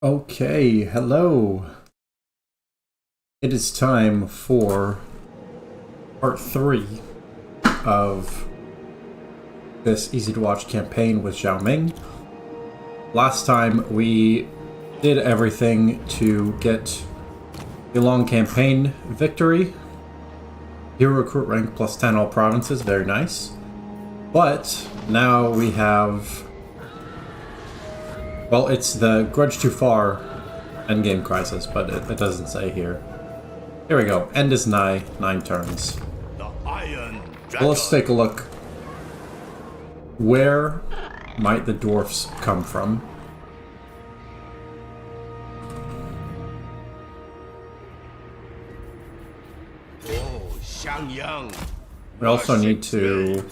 Okay, hello. It is time for part 3 of this easy to watch campaign with Zhao Ming. Last time we did everything to get the long campaign victory. Hero recruit rank plus 10 all provinces, very nice. But now we have... well, it's the Grudge Too Far Endgame crisis, but it doesn't say here. Here we go. End is nigh. 9 turns. The Iron Dragon. Well, let's take a look. Where might the dwarfs come from? We also need to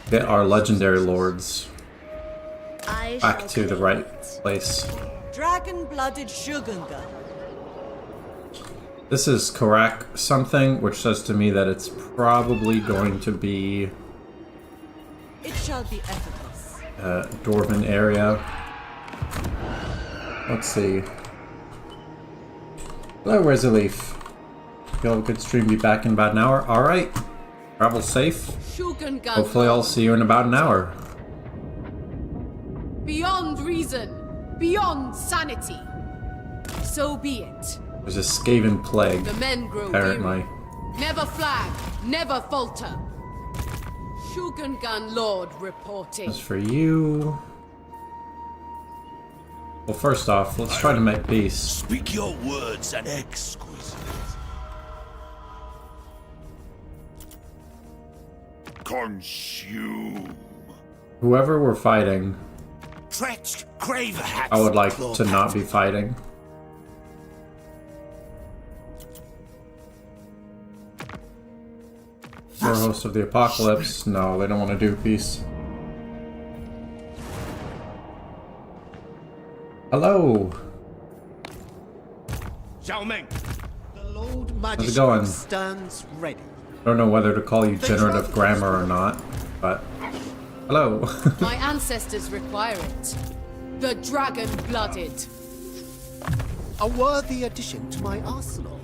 get our legendary lords back to the right place. Dragon-blooded Shogunga. This is Karak something, which says to me that it's probably going to be It shall be effortless. Dwarven area. Let's see. Hello, Resolif. You'll have a good stream, be back in about an hour. Alright. Travel safe. Hopefully I'll see you in about an hour. Beyond reason, beyond sanity. So be it. There's a Skaven plague, The men grow apparently. weary. Never flag, never falter. Shogungan Lord reporting. As for you... well, first off, let's try to make peace. Speak your words and exquisite. Consume. Whoever we're fighting, Treacherous Craver hats. I would like to not be fighting. War host of the apocalypse. No, they don't want to do peace. Hello. Zhao Ming. The Lord How's it going? stands ready. I don't know whether to call you generative grammar or not, but hello. My ancestors require it. The dragon-blooded. A worthy addition to my arsenal.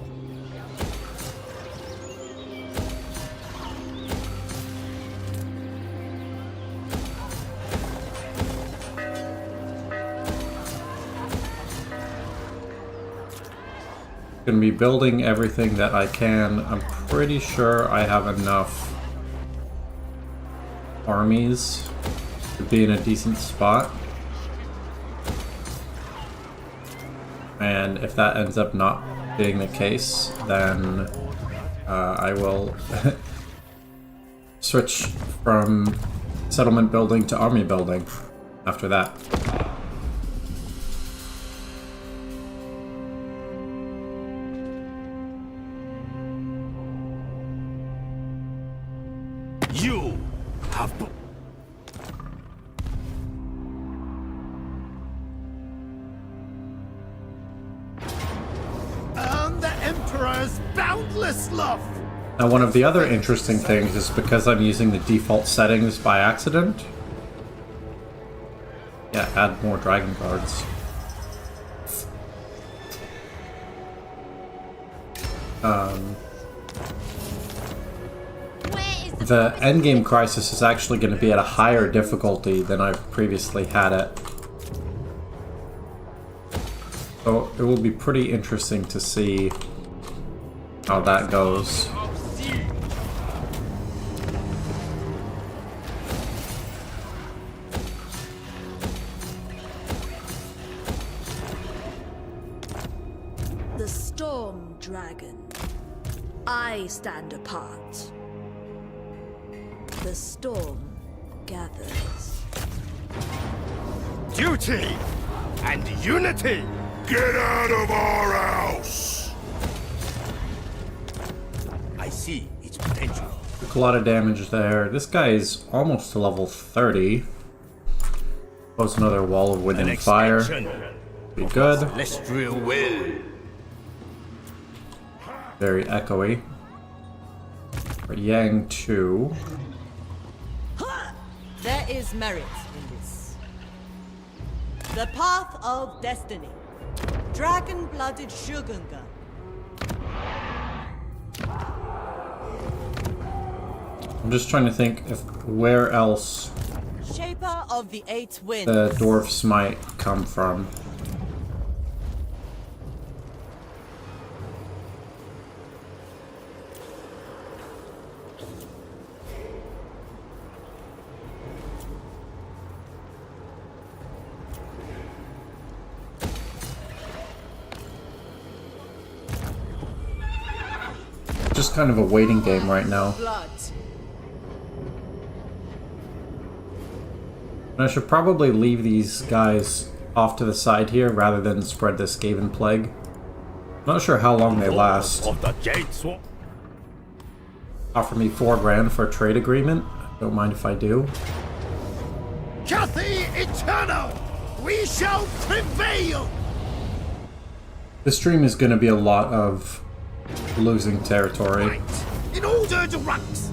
Gonna be building everything that I can. I'm pretty sure I have enough armies to be in a decent spot. And if that ends up not being the case, then I will switch from settlement building to army building after that. You have. And the Emperor's boundless love. Now, one of the other interesting things is because I'm using the default settings by accident. Yeah, add more dragon guards. The endgame crisis is actually going to be at a higher difficulty than I've previously had it. So it will be pretty interesting to see how that goes. The storm dragon. I stand apart. The storm gathers. Duty and unity. Get out of our house. I see its potential. Took a lot of damage there. This guy is almost to level 30. Pose another wall of wind and fire. Be good. Celestial will. Very echoey. For Yang 2. There is merit in this. The path of destiny. Dragon-blooded Shogunga. I'm just trying to think if where else Shaper of the Eight Winds. the dwarfs might come from. Just kind of a waiting game right now. Blood. And I should probably leave these guys off to the side here rather than spread this Skaven plague. Not sure how long they last. Of the Jade Sword. Offer me 4 grand for a trade agreement. Don't mind if I do. Cathay Eternal! We shall prevail! This stream is going to be a lot of losing territory. Right. In order to rise.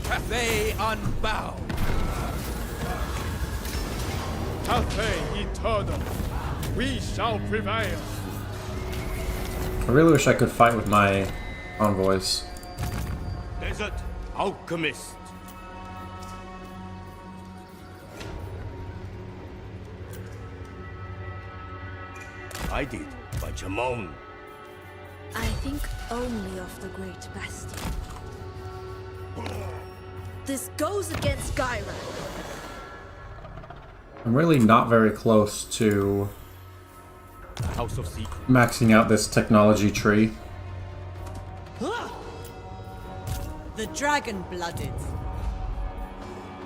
Cathay unbound. Cathay eternal. We shall prevail. I really wish I could fight with my envoys. Desert Alchemist. I did, by Jamon. I think only of the Great Bastion. This goes against Gyra. I'm really not very close to House of Secret. maxing out this technology tree. The dragon-blooded.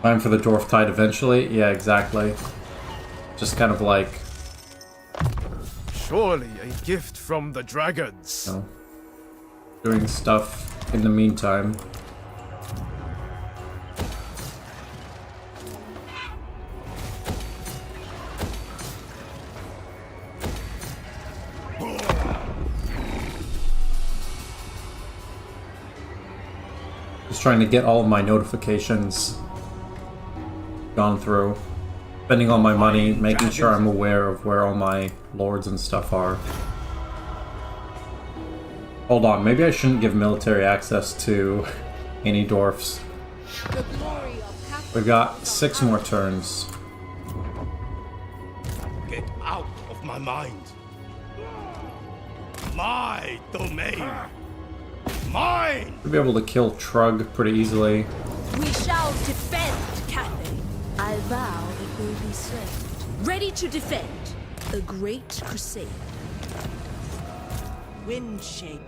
Time for the dwarf tide eventually. Yeah, exactly. Just kind of like, Surely a gift from the dragons. you know, doing stuff in the meantime. Just trying to get all of my notifications gone through. Spending all my money, making sure I'm aware of where all my lords and stuff are. Hold on, maybe I shouldn't give military access to any dwarfs. The glory of Cathay. We've got 6 more turns. Get out of my mind. My domain. Mine! We'll be able to kill Trug pretty easily. We shall defend Cathay. I vow it will be so. Ready to defend. A great crusade. Windshaper.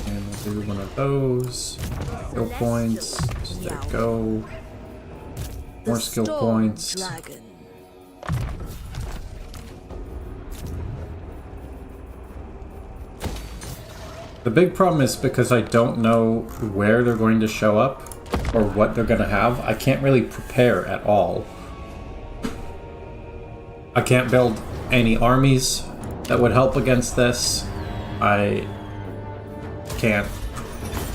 And we'll do one of those. Skill points. Just there we go. More The skill Storm points. Dragon. The big problem is because I don't know where they're going to show up or what they're going to have, I can't really prepare at all. I can't build any armies that would help against this. I can't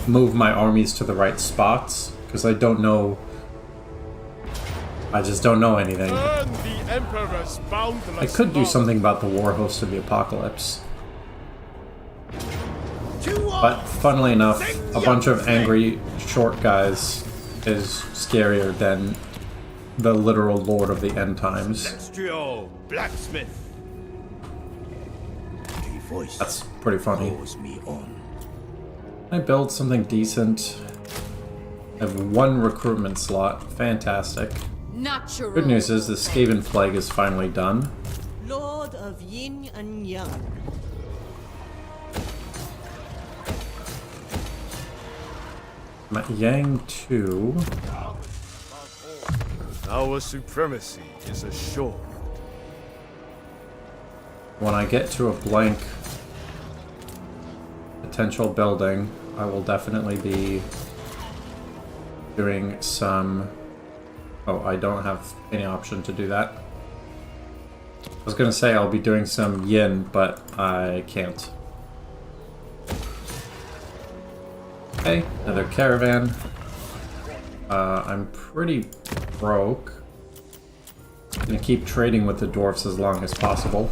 move my armies to the right spots because I don't know. I just don't know anything. Earn the Emperor's boundless I could do love. something about the war host of the apocalypse. But funnily enough, a bunch of angry short guys is scarier than the literal lord of the end times. Celestial blacksmith. A voice That's pretty funny. calls me on. Can I build something decent? I have 1 recruitment slot. Fantastic. Natural. Good news is the Skaven Plague is finally done. Lord of Yin and Yang. I'm at Yang 2. Our supremacy is assured. When I get to a blank potential building, I will definitely be doing some... Oh, I don't have any option to do that. I was gonna say I'll be doing some yin, but I can't. Okay, another caravan. I'm pretty broke. Gonna keep trading with the dwarfs as long as possible.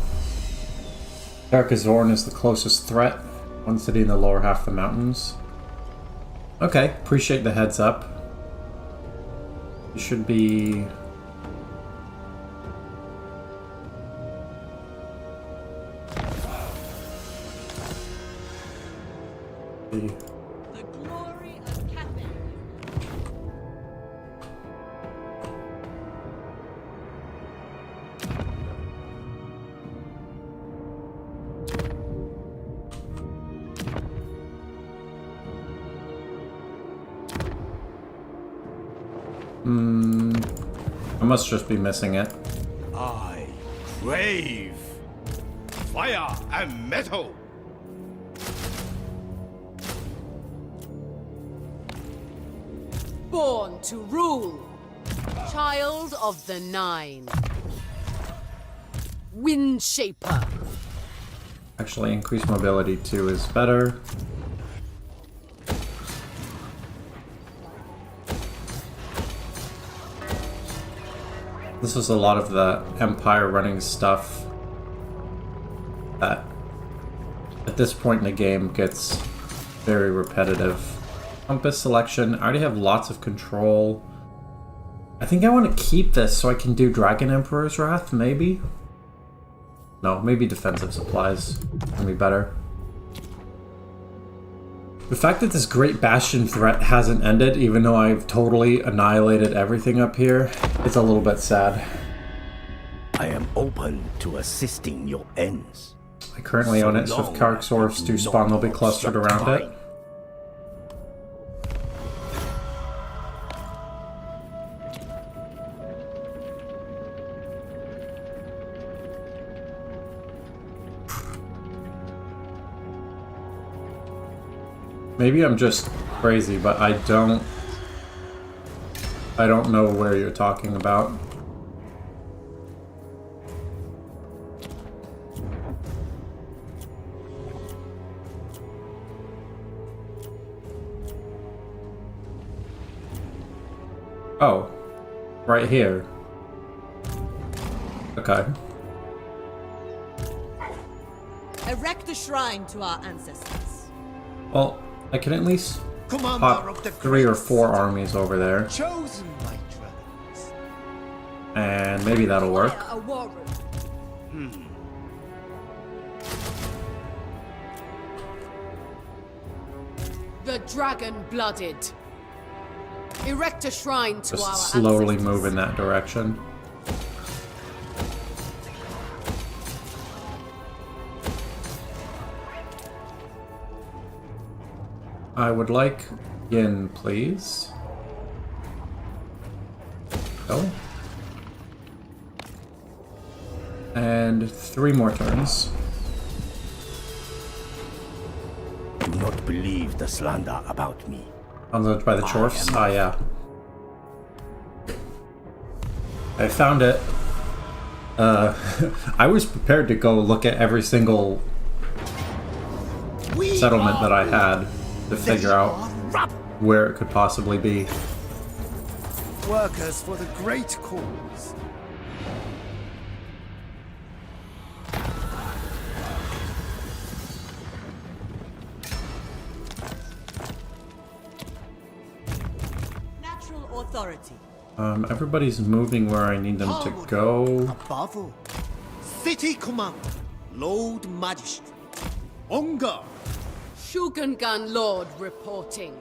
Darkazorn is the closest threat. One city in the lower half of the mountains. Okay, appreciate the heads up. You should be... The glory of Cathay. I must just be missing it. I crave fire and metal. Born to rule. Child of the Nine. Wind Shaper. Actually, increased mobility 2 is better. This is a lot of the Empire running stuff that at this point in the game gets very repetitive. Compass selection. I already have lots of control. I think I want to keep this so I can do Dragon Emperor's Wrath, maybe? No, maybe defensive supplies can be better. The fact that this Great Bastion threat hasn't ended, even though I've totally annihilated everything up here, it's a little bit sad. I am open to assisting your ends. I currently own it, so if Karksorfs do spawn, they'll be clustered around it. Maybe I'm just crazy, but I don't know where you're talking about. Oh, right here. Okay. Erect a shrine to our ancestors. Well, I can at least Commander pop of the 3 or great 4 armies over there, chosen by dragons. and maybe that'll work. A warrior. The Dragon-Blooded. Erect a shrine to our Just slowly ancestors. move in that direction. I would like yin, please. Go. And 3 more turns. Do not believe the slander about me. Unloaded by the Chorfs? Ah, yeah. I found it. I was prepared to go look at every single settlement that I had to figure out where it could possibly be. Workers for the great cause. Natural authority. Everybody's moving where I need them to go. Above all, City Commander, Lord Magistrate, on guard. Shugengan Lord reporting.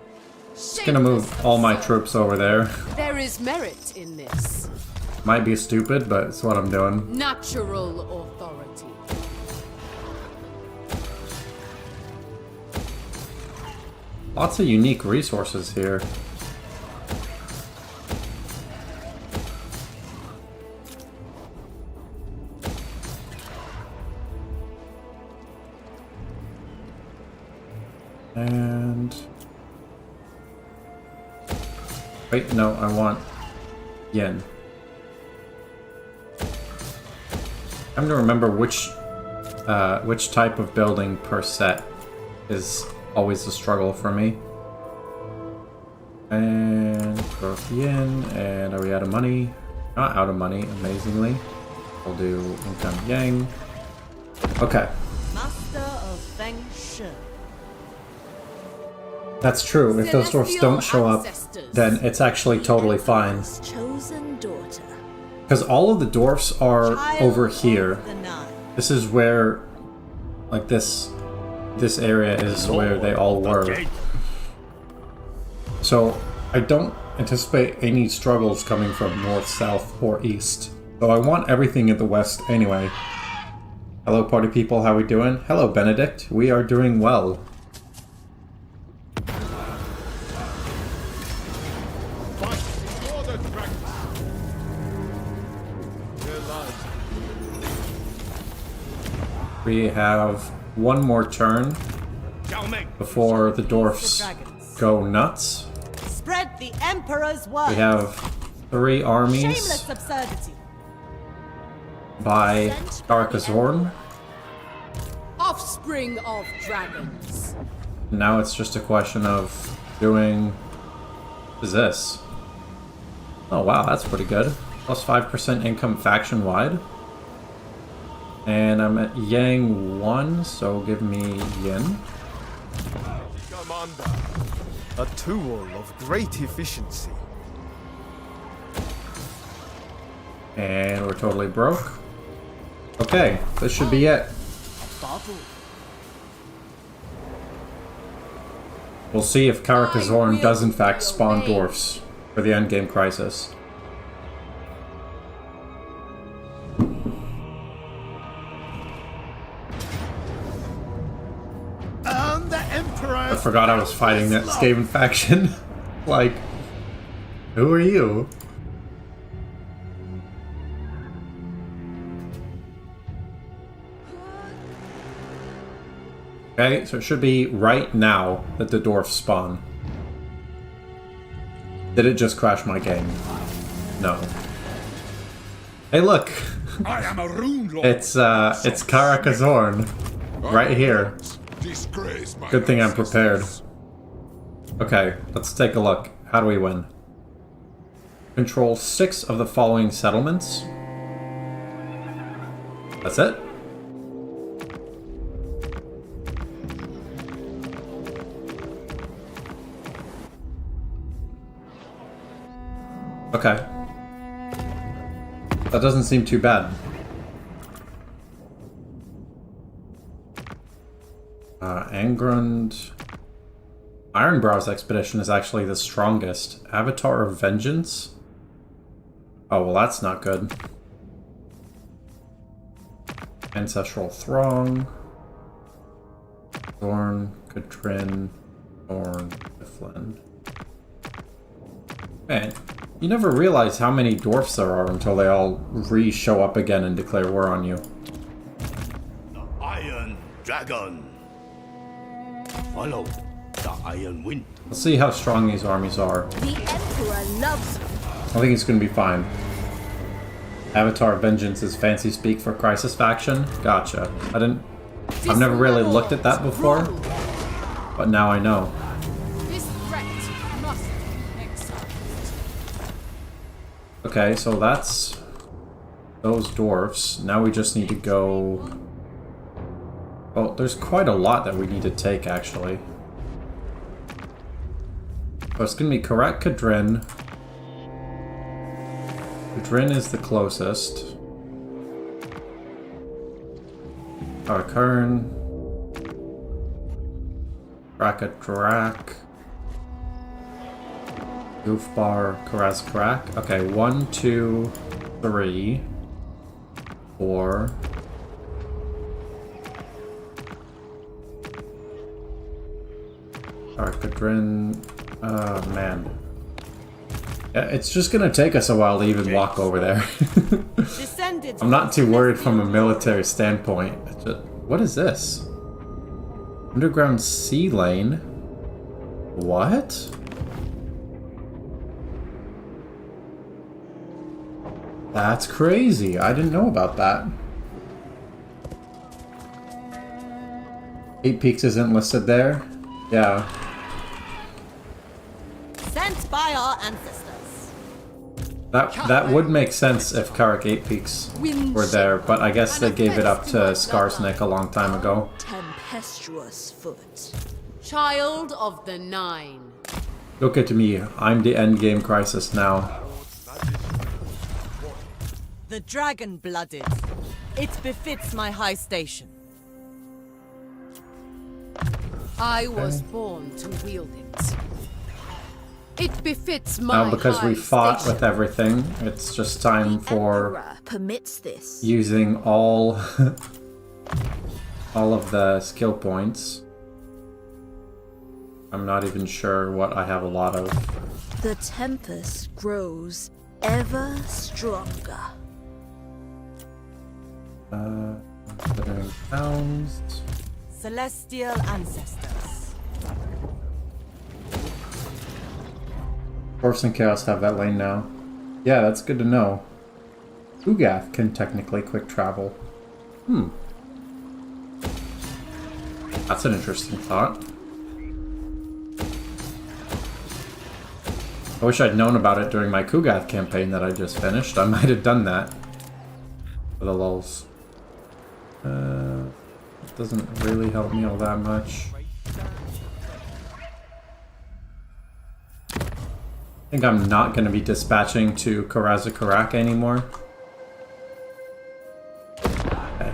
Just gonna move all my troops over there. There is merit in this. Might be stupid, but it's what I'm doing. Natural authority. Lots of unique resources here. And... wait, no, I want yen. I'm gonna remember which type of building per set is always a struggle for me. And growth yin. And are we out of money? Not out of money, amazingly. We'll do income yang. Okay. Master of Feng Shui. That's true. If those dwarfs don't show up, then it's actually totally fine. Chosen daughter. Because all of the dwarfs are over here. The Nine. This is where, like this area is where they all were. So I don't anticipate any struggles coming from north, south, or east. So I want everything in the west anyway. Hello party people, how we doing? Hello Benedict, we are doing well. We have one more turn Zhao Ming. before the dwarfs go nuts. Spread the Emperor's word. We have 3 armies Shameless absurdity. by Karakazorn. Offspring of dragons. Now it's just a question of doing... What is this? Oh wow, that's pretty good. Plus 5% income faction-wide. And I'm at Yang 1, so give me Yin. Commander, a tool of great efficiency. And we're totally broke. Okay, this should be it. We'll see if Karakazorn does in fact spawn dwarfs for the endgame crisis. I forgot I was fighting that Skaven faction. Like, who are you? Okay, so it should be right now that the dwarfs spawn. Did it just crash my game? No. Hey, look! I am a rune lord. It's Karakazorn. Right here. Disgrace my Good thing I'm prepared. ancestors. Okay, let's take a look. How do we win? Control 6 of the following settlements. That's it? Okay. That doesn't seem too bad. Angrund... Ironbrow's expedition is actually the strongest. Avatar of Vengeance? Oh, well that's not good. Ancestral Throng. Thorn, Katrin, Thorn, Iflin. Man, you never realize how many dwarfs there are until they all re-show up again and declare war on you. The Iron Dragon. Follow the Iron Wind. Let's see how strong these armies are. The Emperor loves me. I think it's going to be fine. Avatar of Vengeance is fancy speak for Crisis faction? Gotcha. I've never really looked at that before, but now I know. This threat must be exiled. Okay, so that's those dwarfs. Now we just need to go... Well, there's quite a lot that we need to take, actually. So it's going to be Karak Kadrin. Kadrin is the closest. Karakern. Rakadrak. Goofbar, Karazkrak. Okay, 1, 2, 3, 4. Arkadrin. Man. Yeah, it's just gonna take us a while to even walk over there. I'm not too worried from a military standpoint. What is this? Underground sea lane? What? That's crazy. I didn't know about that. 8 Peaks isn't listed there. Yeah. Sent by our ancestors. That would make sense if Karak 8 Peaks were there, but I guess they gave it up to Skarsnik a long time ago. Tempestuous foot. Child of the Nine. Look at me, I'm the Endgame Crisis now. The dragon-blooded. It befits my high station. I was born to wield it. It befits my Now, because we high fought station. with everything, it's just time for Emperor permits this. using all all of the skill points. I'm not even sure what I have a lot of. The tempest grows ever stronger. Considering pounds. Celestial ancestors. Dwarfs and Chaos have that lane now. Yeah, that's good to know. Ugath can technically quick travel. That's an interesting thought. I wish I'd known about it during my Kugath campaign that I just finished. I might have done that. For the lulz. It doesn't really help me all that much. I think I'm not going to be dispatching to Karazakarak anymore. Okay.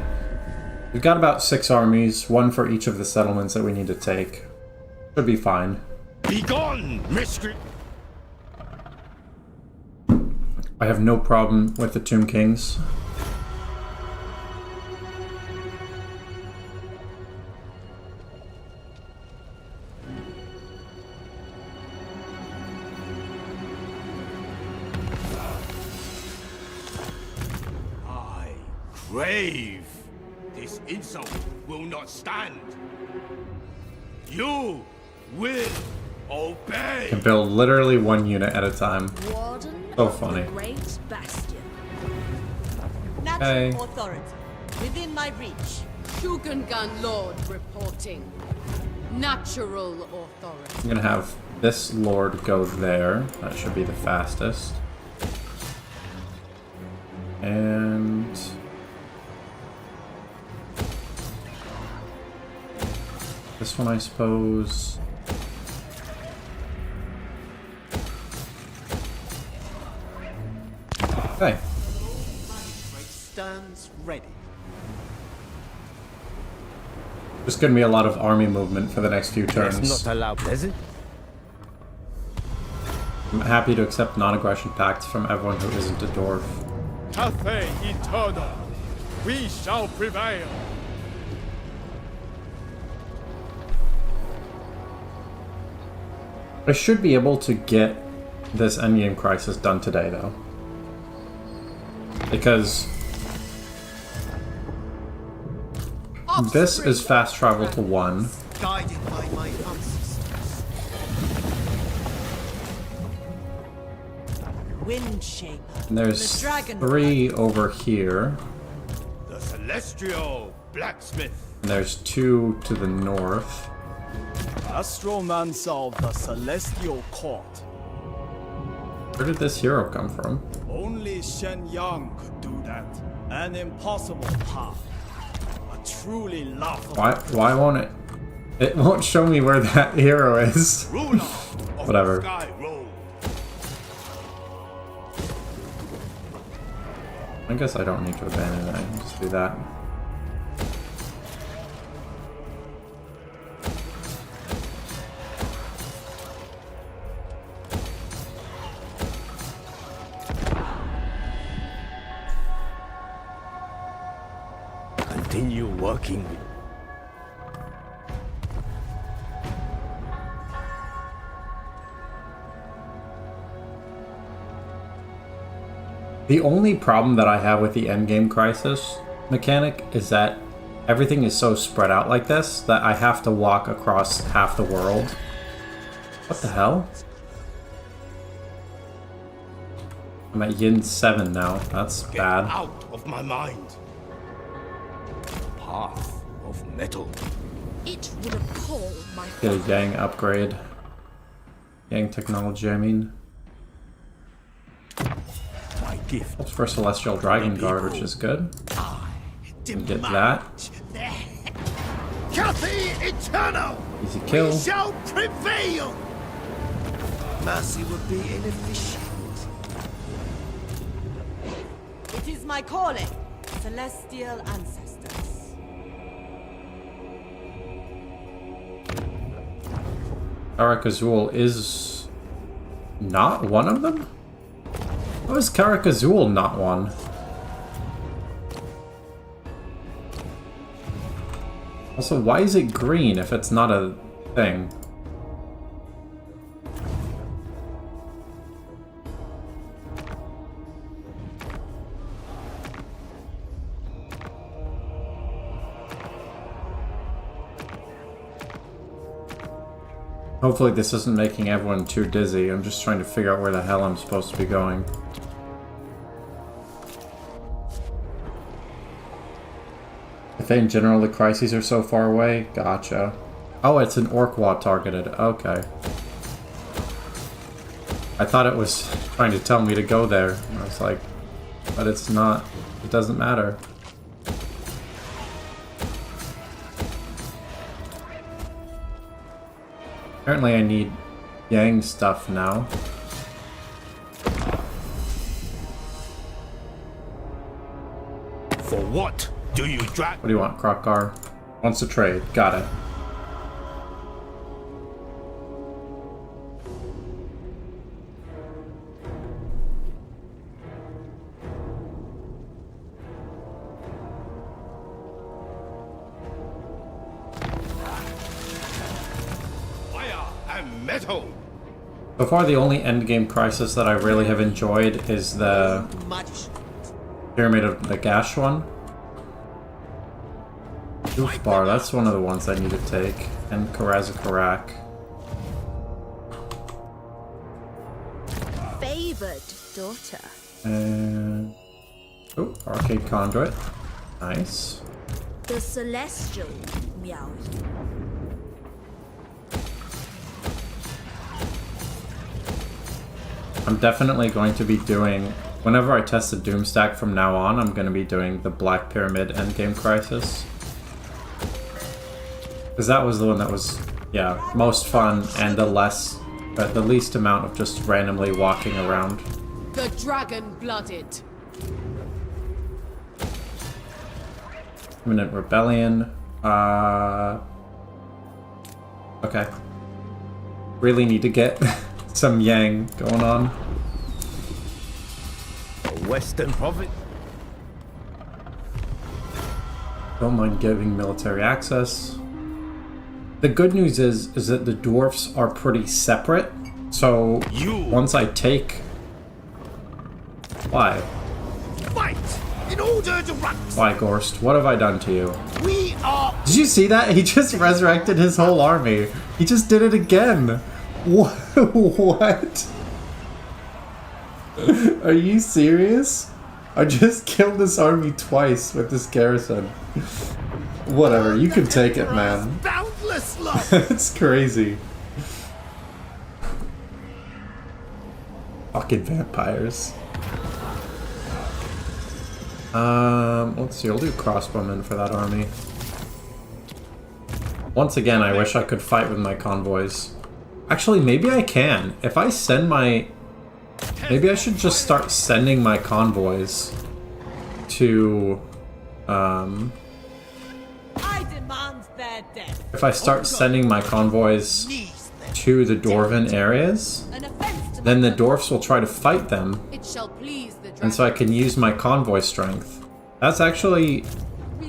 We've got about 6 armies, 1 for each of the settlements that we need to take. Should be fine. Be gone, miscreant! I have no problem with the Tomb Kings. I crave. This insult will not stand. You will obey. Can build literally 1 unit at a time. Warden So of funny. the Great Bastion. Natural Okay. authority. Within my reach. Shugengan Lord reporting. Natural authority. I'm gonna have this lord go there. That should be the fastest. And this one, I suppose. Okay. Stands ready. There's gonna be a lot of army movement for the next few Let's turns. not allow peasant. I'm happy to accept non-aggression pacts from everyone who isn't a dwarf. Cathay eternal. We shall prevail. I should be able to get this Endgame Crisis done today, though. Because this is fast travel to 1. Guided by my ancestors. Wind shaper. And there's The dragon 3 over here. The celestial blacksmith. And there's 2 to the north. Astromancer of the Celestial Court. Where did this hero come from? Only Shen Yang could do that. An impossible path. A truly laughable. Why won't it? It won't show me where that hero is. Ruler of Whatever. the sky road. I guess I don't need to abandon it. I can just do that. Continue working with. The only problem that I have with the Endgame Crisis mechanic is that everything is so spread out like this that I have to walk across half the world. What the hell? I'm at Yin 7 now. That's Get bad. out of my mind. Path of metal. It would appall my Get a father. Yang upgrade. Yang technology, I mean. My gift. That's for Celestial Dragon Guard, which is good. Get that. Cathay Eternal! Easy kill. We shall prevail! Mercy would be inefficient. It is my calling, celestial ancestors. Karak-Azul is not one of them? How is Karak-Azul not one? Also, why is it green if it's not a thing? Hopefully this isn't making everyone too dizzy. I'm just trying to figure out where the hell I'm supposed to be going. I think in general the crises are so far away. Gotcha. Oh, it's an Orkwad targeted. Okay. I thought it was trying to tell me to go there. I was like, but it's not. It doesn't matter. Apparently I need Yang stuff now. For what do you drag? What do you want, Krokgar? Wants to trade. Got it. Fire and metal! So far, the only endgame crisis that I really have enjoyed is the Pyramid of the Gash one. Goof Bar, that's one of the ones I need to take. And Karazakarak. Favored daughter. And... oh, Arcade Conduit. Nice. The celestial Miao. I'm definitely going to be doing... whenever I test the Doom stack from now on, I'm going to be doing the Black Pyramid Endgame Crisis. Because that was the one that was, yeah, most fun and the least amount of just randomly walking around. The dragon-blooded. Imminent Rebellion. Okay. Really need to get some Yang going on. A Western prophet. Don't mind giving military access. The good news is that the dwarfs are pretty separate. So once I take... why? Fight in order to run. Why, Gorst? What have I done to you? We are. Did you see that? He just resurrected his whole army. He just did it again. What? What? Are you serious? I just killed this army twice with this garrison. Whatever, you can take it, man. Boundless love. It's crazy. Fucking vampires. Let's see, I'll do crossbowmen for that army. Once again, I wish I could fight with my convoys. Actually, maybe I can. If I send my... maybe I should just start sending my convoys to... I demand their death. if I start sending my convoys to the Dwarven areas, An offense to then the dwarfs will try to fight them, It shall please the dragon. and so I can use my convoy strength. That's actually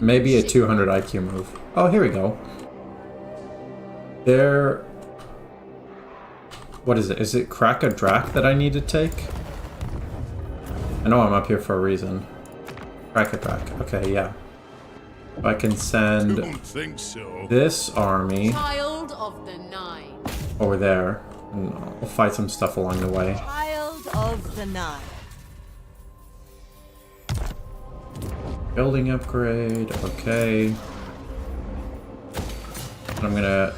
maybe a 200 IQ move. Oh, here we go. There... what is it? Is it Crack a Drac that I need to take? I know I'm up here for a reason. Crack a Drac. Okay, yeah. If I can send Don't think so. this army Child of the Nine. over there, and I'll fight some stuff along the way. Child of the Nine. Building upgrade, okay. I'm gonna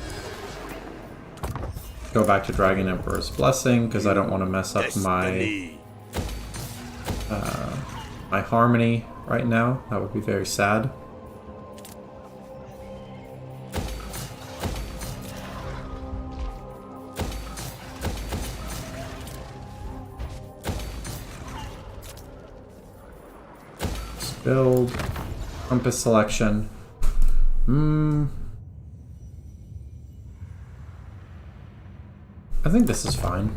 go back to Dragon Emperor's Blessing because I don't want to mess up my Destiny. my harmony right now. That would be very sad. Let's build compass selection. I think this is fine.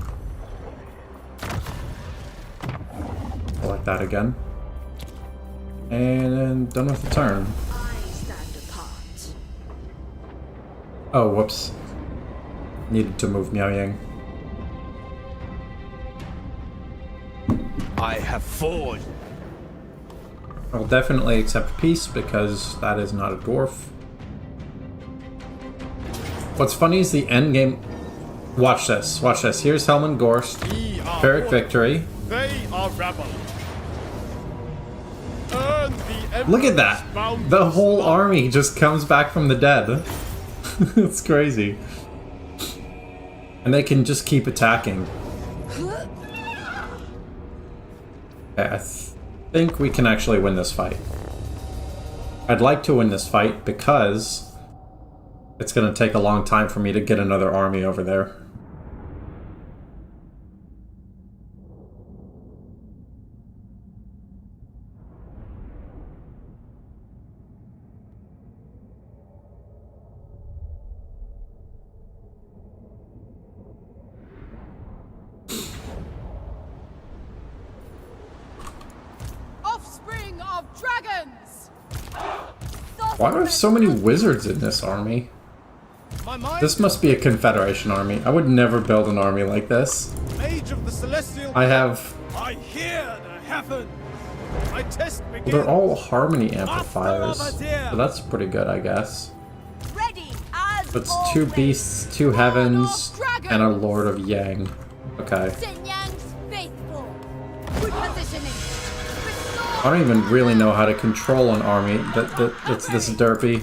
Select that again. And done with the turn. I stand apart. Oh, whoops. Needed to move Miao Yang. I have forged. I'll definitely accept peace because that is not a dwarf. What's funny is the endgame. Watch this. Watch this. Here's Helman Gorst. We are Pyrrhic warriors. victory. They are rebels. Earn the Look at Emperor's that. bounty. The whole army just comes back from the dead. It's crazy. And they can just keep attacking. Okay, I think we can actually win this fight. I'd like to win this fight because it's going to take a long time for me to get another army over there. Offspring of dragons! Why are there so many wizards in this army? My mind This must be a Confederation army. I would never build an army like this. Age of the celestial. I have... I hear the heaven. My test begins. Well, they're all harmony amplifiers. So that's pretty good, I guess. Ready as It's 2 beasts, 2 heavens, and a Lord of Yang. Okay. Shenyang's faithful. Good positioning. I don't even really know how to control an army. It's this derpy.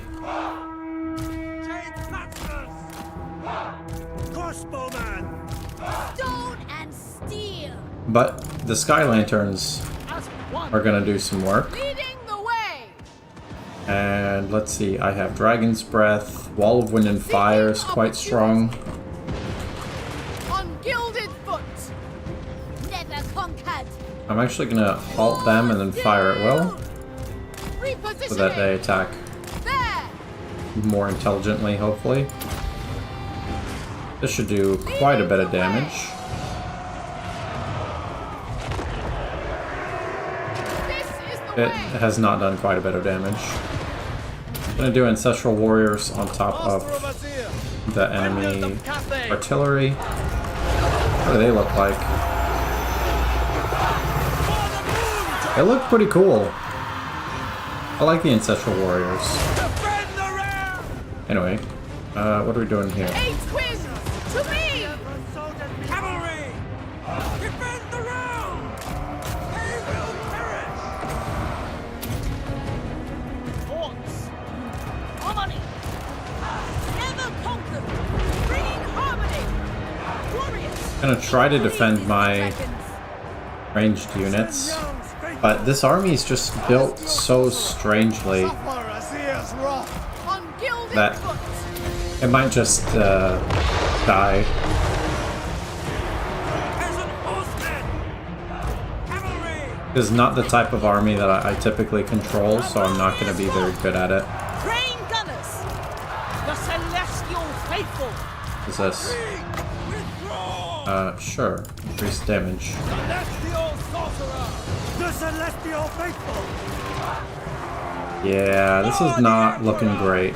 Crossbowman. Stone and steel. But the Sky Lanterns As one, are gonna do some work. leading the way! And let's see, I have Dragon's Breath, Wall of Wind and Fire is quite strong. On gilded foot! Never conquered. I'm actually gonna halt them and then fire at will, Repositioning! so that they attack There! more intelligently, hopefully. This should do quite a bit of damage. This is the It way! has not done quite a bit of damage. I'm gonna do Ancestral Warriors on top Master of of Azir. the enemy Cathay. artillery. What do they look like? They look pretty cool. I like the Ancestral Warriors. Defend the rear. Anyway, what are we doing here? Eight twins! To me! Cavalry. Defend the rear. They will perish. forts. Harmony. Never conquered. Bringing harmony. Glorious. I'm gonna try to defend my ranged units, but this army is just built so strangely Suffer Azir's wrath. On gilded that foot! it might just die. Peasant horsemen. Cavalry. This is not the type of army that I typically control, so I'm not going to be very good at it. Train gunners. The celestial faithful. What is this? Withdraw. Sure. Increase damage. Celestial sorcerer. The celestial faithful. Yeah, this is not looking great.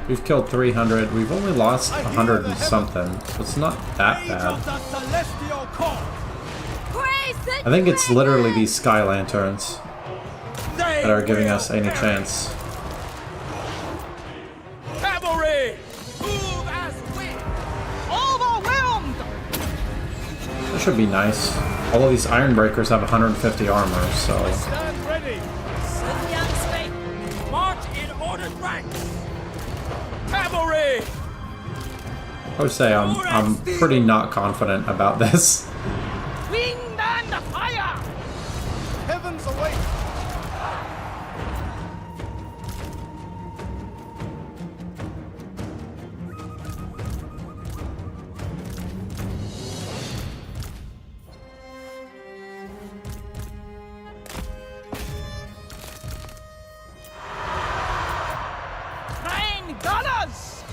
We've killed 300. We've only lost 100 and something, so it's not that Age bad. of the celestial court. Praise the I think it's literally these Sky Lanterns They that are giving will us any perish. chance. Cavalry. Move as wind. Overwhelmed. That should be nice. All of these Iron Breakers have 150 armor, so... Stand ready. Sun Yang's faith. March in ordered ranks. Cavalry. I would say I'm pretty not confident about this. Wind and fire! Heavens awake! Train gunners!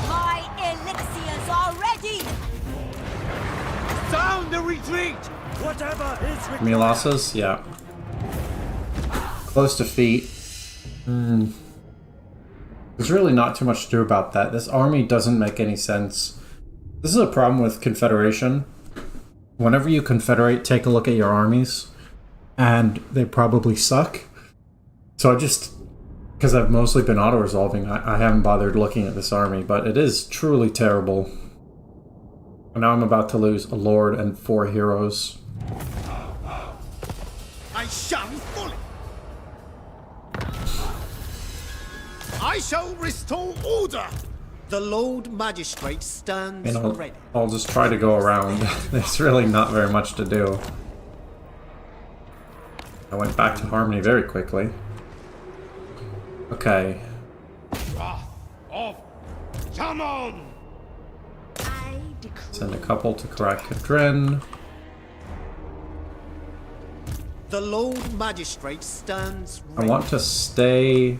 My elixirs are ready! Sound the retreat! Whatever is required. Any losses? Yeah. Close defeat. There's really not too much to do about that. This army doesn't make any sense. This is a problem with Confederation. Whenever you Confederate, take a look at your armies, and they probably suck. So I just, because I've mostly been auto-resolving, I haven't bothered looking at this army, but it is truly terrible. And now I'm about to lose a lord and 4 heroes. I shall fully. I shall restore order. The Lord Magistrate stands And ready. I'll just try to go around. There's really not very much to do. I went back to Harmony very quickly. Okay. Off! Come on! I decree. Send a couple to Karak-Kadrin. The Lord Magistrate stands I ready. want to stay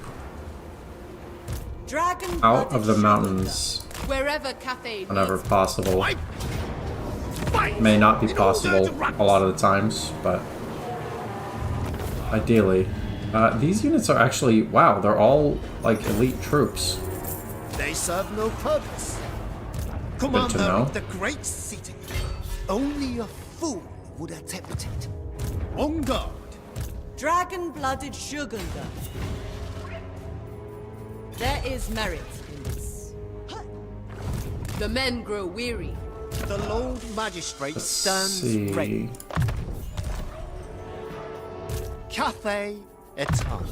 Dragon out of the mountains Wherever Cathay whenever needs possible. Fight! Fight! May not be In order possible to run. a lot of the times, but ideally. These units are actually, wow, they're all like elite troops. They serve no purpose. to Commander know. of the Great City. Only a fool would attempt it. On guard. Dragon-blooded Shugunda. There is merit in this. The men grow weary. The Lord Magistrate Let's stands see. ready. Cathay etam.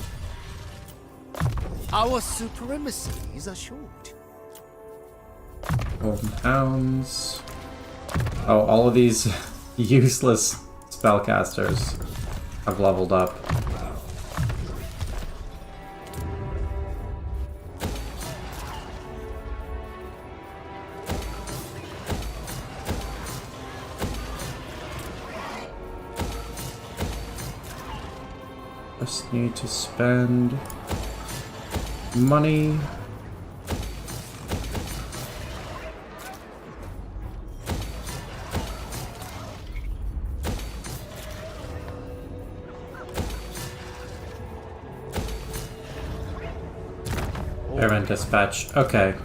Our supremacy is assured. Golden Hounds. Oh, all of these useless spellcasters have leveled up. Just need to spend money. Caravan dispatch. Okay.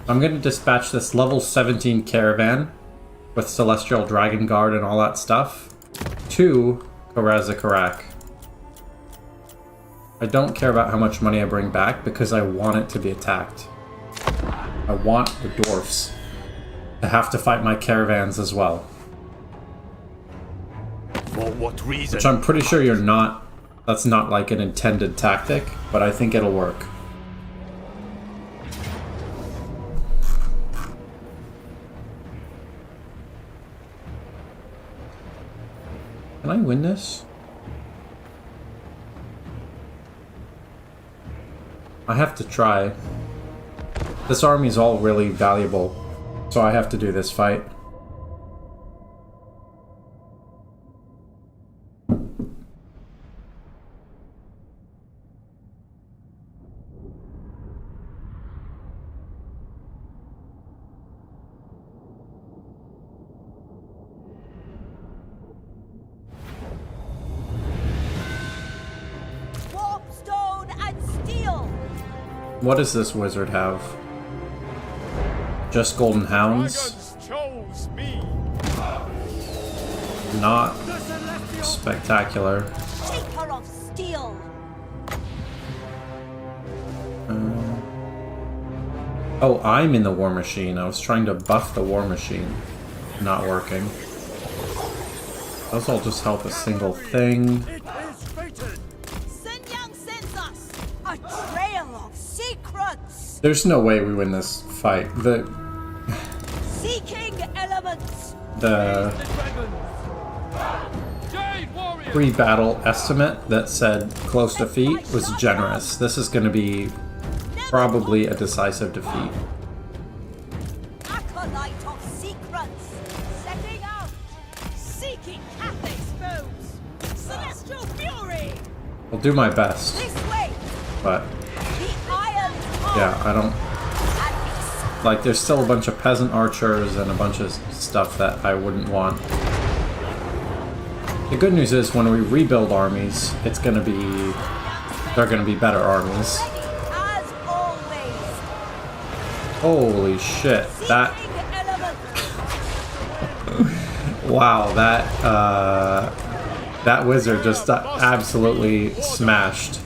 I'm going to dispatch this level 17 caravan with Celestial Dragon Guard and all that stuff to Karazakarak. I don't care about how much money I bring back because I want it to be attacked. I want the dwarfs to have to fight my caravans as well. For what reason? Which I'm pretty sure you're not... That's not like an intended tactic, but I think it'll work. Can I win this? I have to try. This army is all really valuable, so I have to do this fight. Warpstone and steel! What does this wizard have? Just Golden Hounds? Dragons chose me. Not spectacular. Shaker of steel! Oh, I'm in the War Machine. I was trying to buff the War Machine. Not working. Those all just help a single thing. It is fated. Sun Yang sends us a trail of secrets! There's no way we win this fight. the pre-battle estimate that said close defeat was generous. This is going to be probably a decisive defeat. Acolyte of secrets, setting out, seeking Cathay's foes, celestial fury. I'll do my best, This way, but the iron yeah, I don't and like. There's still a bunch of peasant archers and a bunch of stuff that I wouldn't want. The good news is when we rebuild armies, it's gonna be they're gonna be better armies. as always. Holy shit! That Element. wow, that wizard just absolutely smashed.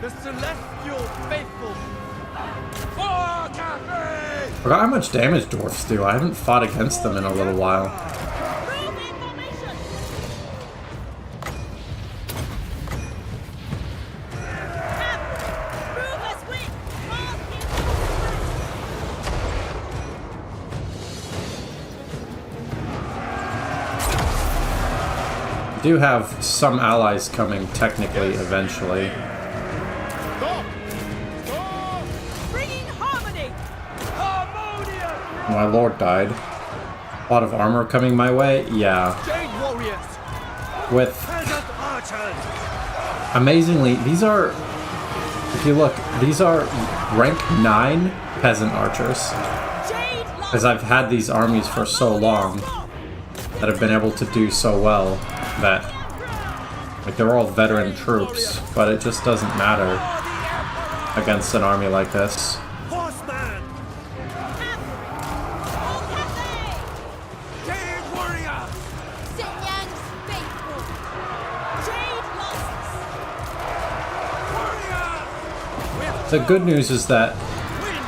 The celestial faithful. For Cathay! Forgot how much damage dwarfs do. I haven't fought against them in a little while. Move in formation. Move as quick. Mark We do have some allies coming technically eventually. Stop! Stop! bringing harmony. Harmonious! My lord died. A lot of armor coming my way. Yeah. Jade warriors! With Peasant archers! amazingly, these are, if you look, these are rank 9 peasant archers. Jade Because I've had these armies for so long that have been able to do so well that, like, they're all veteran troops, but it just doesn't matter against an army like this. Horseman! Jade warrior! Shenyang's faithful. Jade lost. Warrior! The good news is that Wind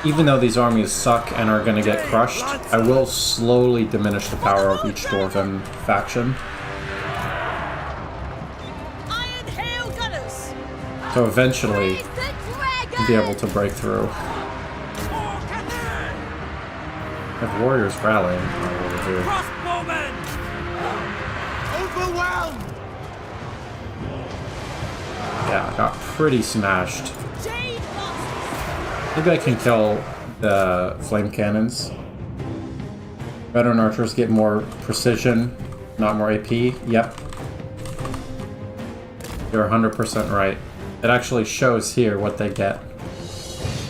and even though these armies suck and are going to get crushed, I will slowly diminish the power of each dwarven faction. Iron hail gunners. So eventually, Praise the dragon! be able to break through. for Cathay! I have warriors rallying over here. Crossbowmen! Overwhelmed! Yeah, I got pretty smashed. Jade lost. Maybe I can kill the flame cannons. Veteran archers get more precision, not more AP. Yep. You're 100% right. It actually shows here what they get,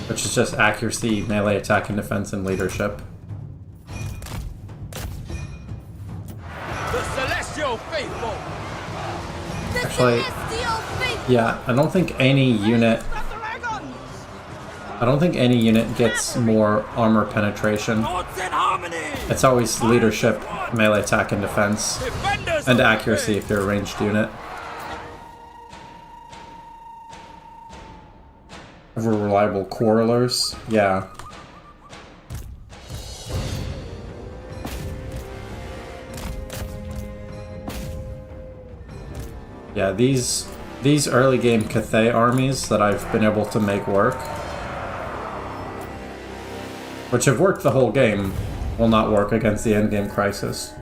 which is just accuracy, melee attack and defense, and leadership. The celestial faithful! The Actually, celestial faithful! yeah, I don't think any unit gets more armor penetration. Lords in harmony! It's always leadership, melee attack and defense, Defenders and of the accuracy faith! if you're a ranged unit. Ever reliable quarrelers? Yeah. Yeah, these early game Cathay armies that I've been able to make work, which have worked the whole game, will not work against the endgame crisis.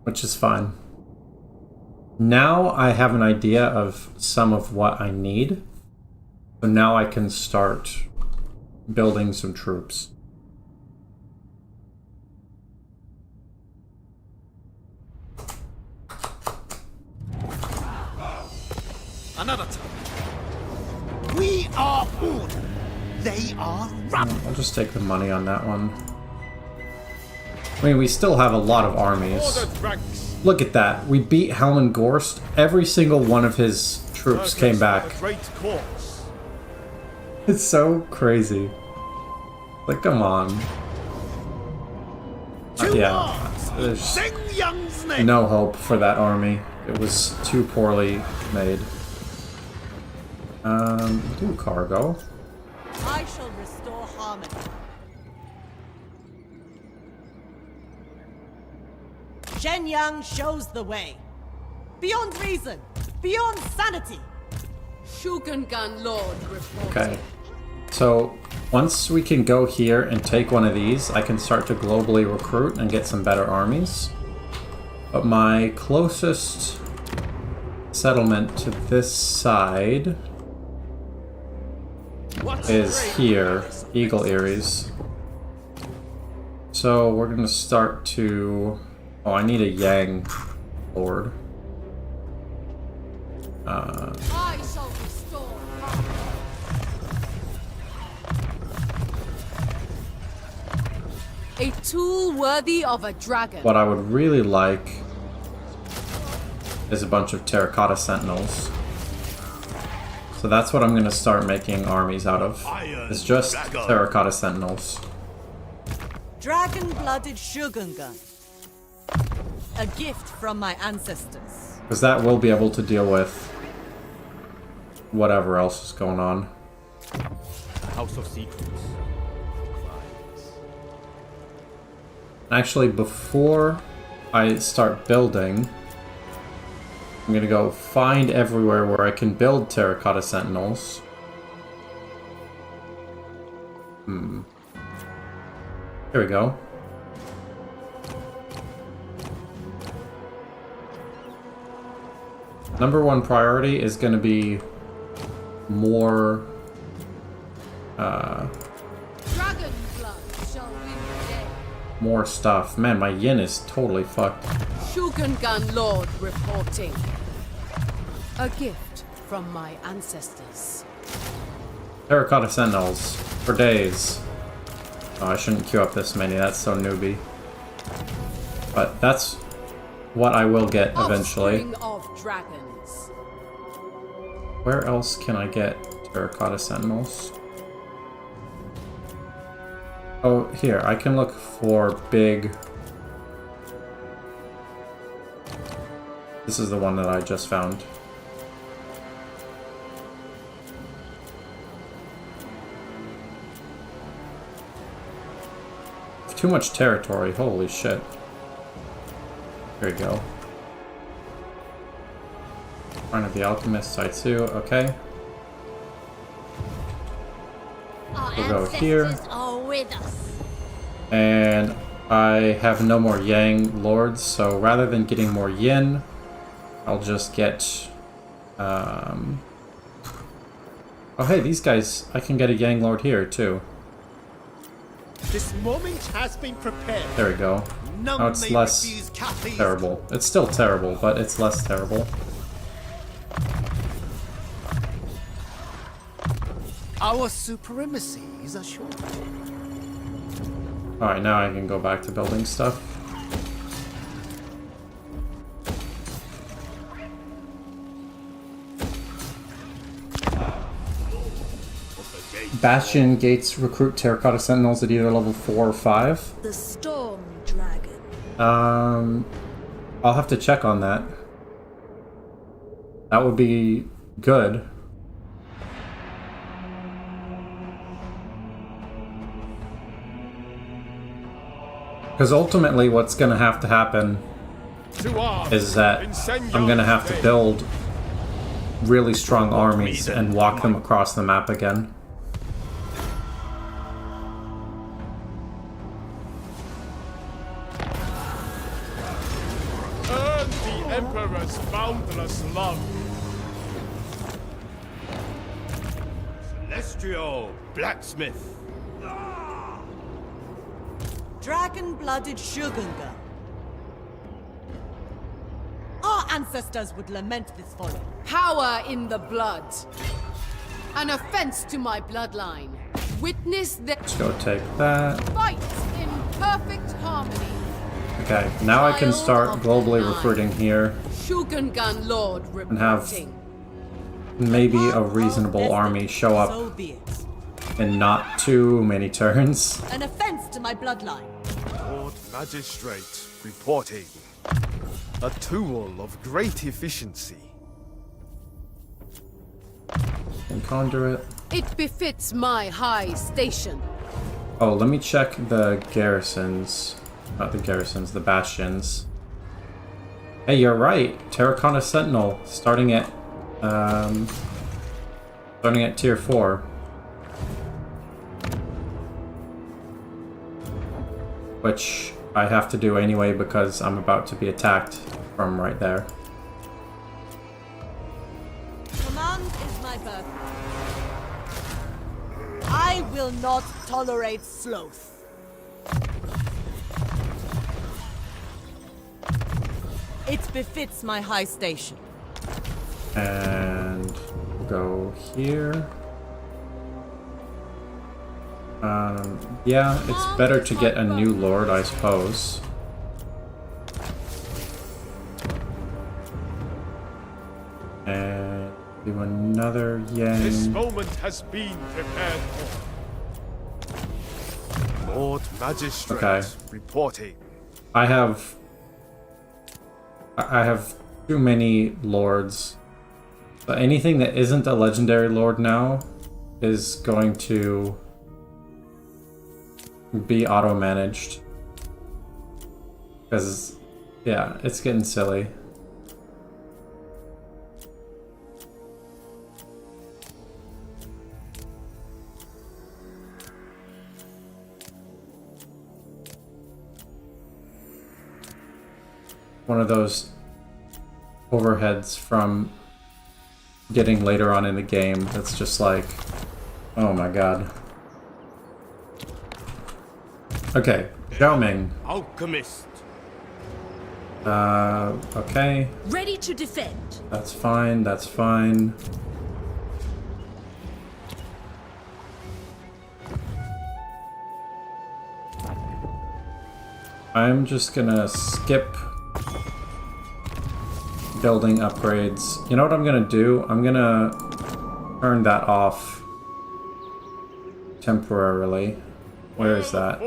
Which is fine. Now I have an idea of some of what I need, so now I can start building some troops. Another time. We are order. They are rabble. I'll just take the money on that one. I mean, we still have a lot of armies. Ordered ranks. Look at that. We beat Helman Gorst. Every single one of his troops came back. A great cause. It's so crazy. Like, come on. Yeah. There's Sing Young's name. no hope for that army. It was too poorly made. Do cargo. I shall restore harmony. Shenyang shows the way. Beyond reason, beyond sanity. Shugengan Lord reports. Okay. So once we can go here and take one of these, I can start to globally recruit and get some better armies. But my closest settlement to this side is here, Eagle Eyries. So we're gonna start to... Oh, I need a Yang Lord. I shall restore. A tool worthy of a dragon. What I would really like is a bunch of terracotta sentinels. So that's what I'm going to start making armies out of. It's just terracotta sentinels. Dragon-blooded Shogungun. A gift from my ancestors. Because that will be able to deal with whatever else is going on. House of Secrets. Actually, before I start building, I'm gonna go find everywhere where I can build terracotta sentinels. Here we go. Number one priority is gonna be more Dragon blood shall win the day. more stuff. Man, my yin is totally fucked. Shogungan Lord reporting. A gift from my ancestors. Terracotta sentinels for days. Oh, I shouldn't queue up this many. That's so newbie. But that's what I will get eventually. Offspring of dragons. Where else can I get terracotta sentinels? Oh, here. I can look for big... This is the one that I just found. Too much territory. Holy shit. Here we go. Shrine of the Alchemist, side 2. Okay. We'll go here. Are with us. And I have no more Yang Lords, so rather than getting more Yin, I'll just get... Oh hey, these guys, I can get a Yang Lord here too. This moment has been prepared. There we go. None Now it's may less refuse Cathay's terrible. It's still terrible, but it's less terrible. Our supremacy is assured. Alright, now I can go back to building stuff. Bastion gates recruit terracotta sentinels at either level 4 or 5. The storm dragon. I'll have to check on that. That would be good. Because ultimately what's going to have to happen is that I'm going to have to build really strong armies and walk them across the map again. Earn the Emperor's boundless love. Celestial Blacksmith. Dragon-blooded Shogungan. Our ancestors would lament this folly. Power in the blood. An offense to my bloodline. Witness the Let's go take that. fight in perfect harmony. Okay, now I can start globally recruiting here Shogungan Lord and have reporting. maybe a Part of reasonable destiny, army show up So be it. in not too many turns. An offense to my bloodline. Lord Magistrate reporting. A tool of great efficiency. And conduit. It befits my high station. Oh, let me check the garrisons. Not the garrisons, the bastions. Hey, you're right. Terracotta Sentinel starting at tier 4. which I have to do anyway because I'm about to be attacked from right there. Command is my birthright. I will not tolerate sloth. It befits my high station. And we'll go here. Yeah, it's better to get a new lord, I suppose. And do another yang. This moment has been prepared for. Lord Magistrate reporting. I have too many lords. But anything that isn't a legendary lord now is going to be auto-managed. Because, yeah, it's getting silly. One of those overheads from getting later on in the game that's just like, oh my god. Okay, Zhao Ming. Alchemist. Okay. Ready to defend. That's fine, that's fine. I'm just gonna skip building upgrades. You know what I'm gonna do? I'm gonna turn that off temporarily. Where is that?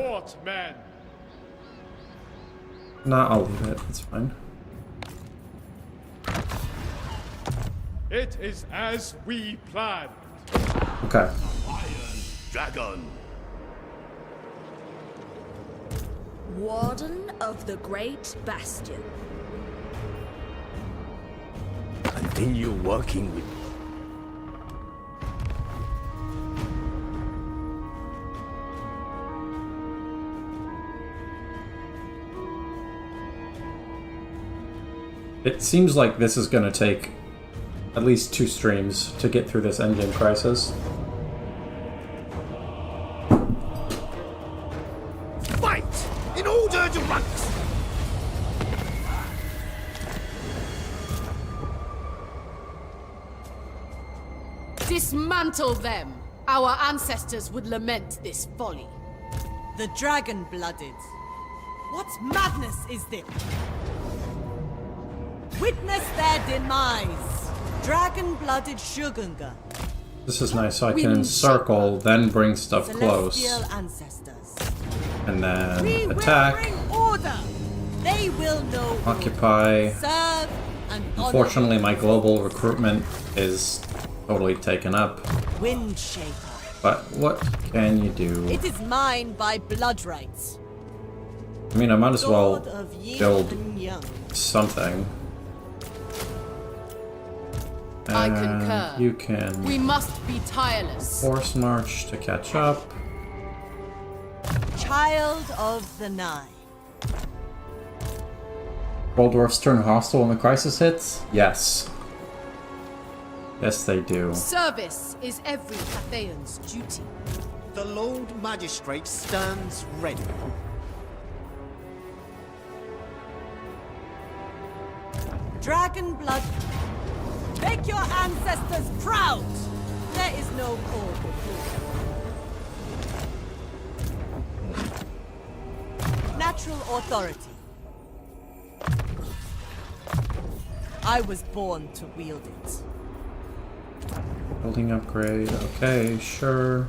No, I'll leave it. It's fine. It is as we planned. Okay. Iron Dragon. Warden of the Great Bastion. Continue working with me. It seems like this is gonna take at least 2 streams to get through this endgame crisis. Fight in order to ranks. Dismantle them! Our ancestors would lament this folly. The dragon-blooded. What madness is this? Witness their demise. Dragon-blooded Shogunga. This is nice, so I can encircle, then bring stuff close, Celestial ancestors. and then We attack, will bring order. They will know order. occupy. Serve and honor. Unfortunately, my global recruitment is totally taken up. Windshaker. But what can you do? It is mine by blood rights. I mean, I might as well Lord of yin build and yang. something. I And concur. you can We must be tireless. force march to catch up. Child of the Nine. Gold Dwarfs turn hostile when the crisis hits? Yes. Yes, they do. Service is every Cathayan's duty. The Lord Magistrate stands ready. Dragon blood. Make your ancestors proud. There is no call for proof. Natural authority. I was born to wield it. Building upgrade. Okay, sure.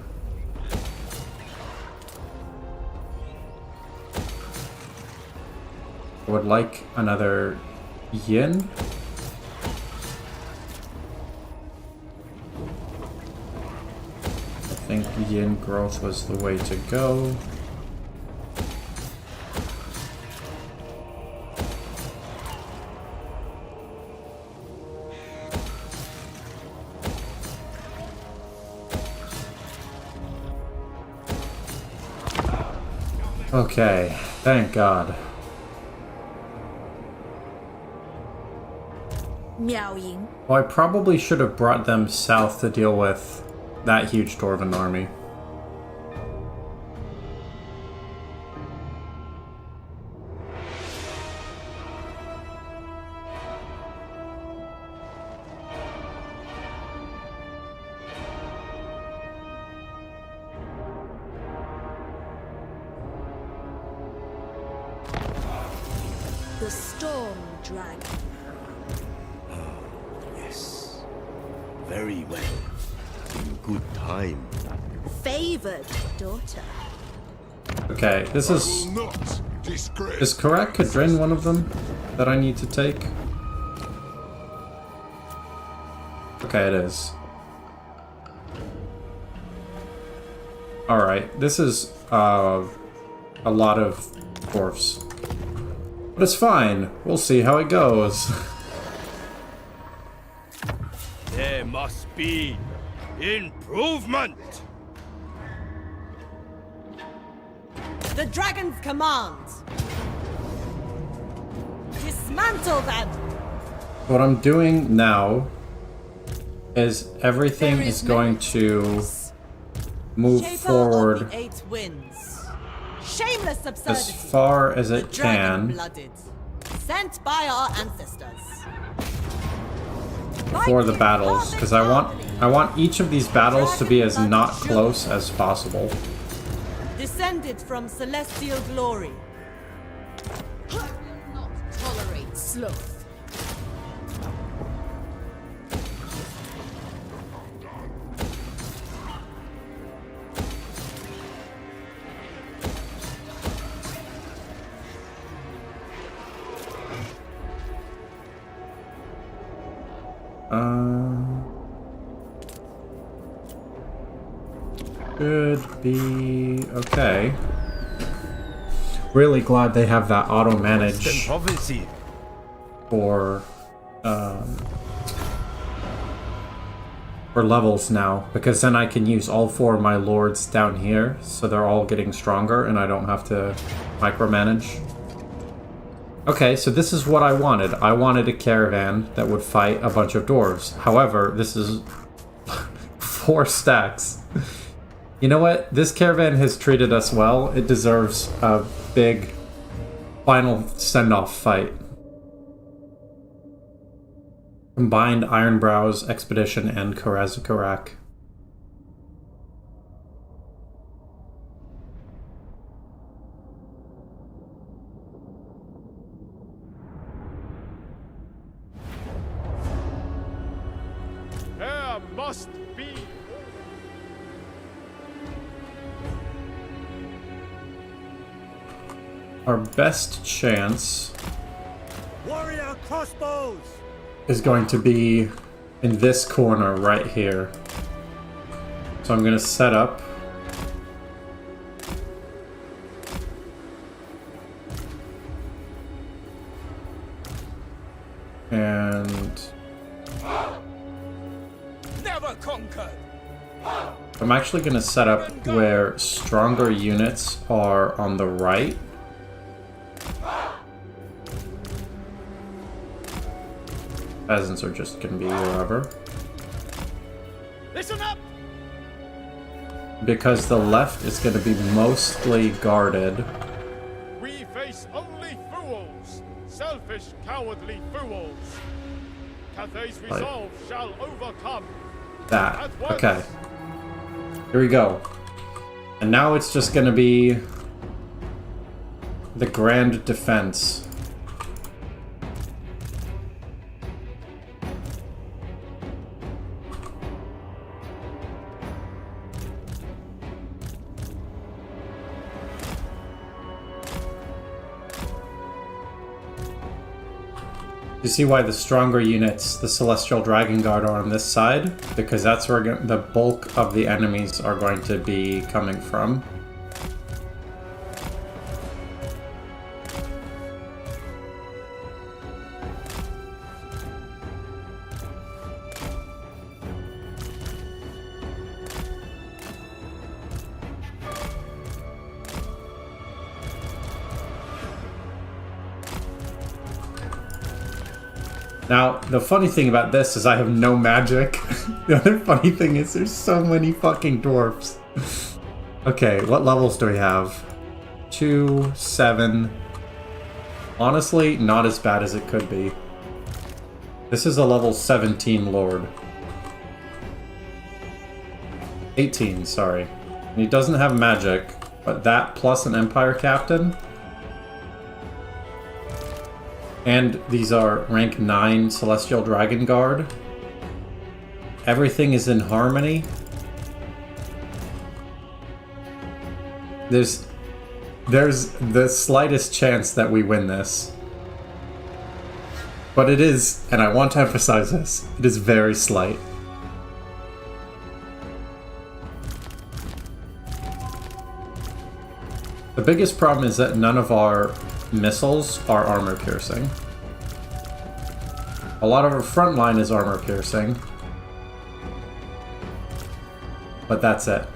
I would like another yin. I think yin growth was the way to go. Okay. Thank God. Miao Ying. Well, I probably should have brought them south to deal with that huge Dwarven army. The Storm Dragon. Yes. Very well. In good time. Favored daughter. Okay, this is... Will not disgrace. Is Karak Kadrin one of them that I need to take? Okay, it is. Alright, this is a lot of dwarfs. But it's fine. We'll see how it goes. There must be improvement. The dragon's command. Dismantle them. What I'm doing now is everything There is is going to move Shaper forward of the 8 winds. Shameless as absurdity. far as The it dragon can blooded. Sent by our ancestors. for the battles, because I want each of these battles to be as not close as possible. Descended from celestial glory. I will not tolerate sloth. Should be okay. Really glad they have that auto manage Prophecy. for levels now, because then I can use all 4 of my lords down here, so they're all getting stronger and I don't have to micromanage. Okay, so this is what I wanted. I wanted a caravan that would fight a bunch of dwarves. However, this is 4 stacks. You know what? This caravan has treated us well. It deserves a big final send-off fight. Combined Ironbrow's expedition and Karazakarak. There must be. Our best chance Warrior crossbows! is going to be in this corner right here. So I'm going to set up. And Never conquered. I'm actually going to set up where stronger units are on the right. Peasants are just going to be wherever. Listen up. Because the left is going to be mostly guarded. We face only fools. Selfish, cowardly fools. Cathay's resolve shall overcome. That. Okay. Here we go. And now it's just going to be the grand defense. You see why the stronger units, the Celestial Dragon Guard, are on this side? Because that's where the bulk of the enemies are going to be coming from. Now, the funny thing about this is I have no magic. The other funny thing is there's so many fucking dwarfs. Okay, what levels do we have? 2, 7. Honestly, not as bad as it could be. This is a level 17 Lord. 18, sorry. And he doesn't have magic, but that plus an Empire Captain. And these are rank 9 Celestial Dragon Guard. Everything is in harmony. There's the slightest chance that we win this. But it is, and I want to emphasize this, it is very slight. The biggest problem is that none of our missiles are armor piercing. A lot of our front line is armor piercing. But that's it.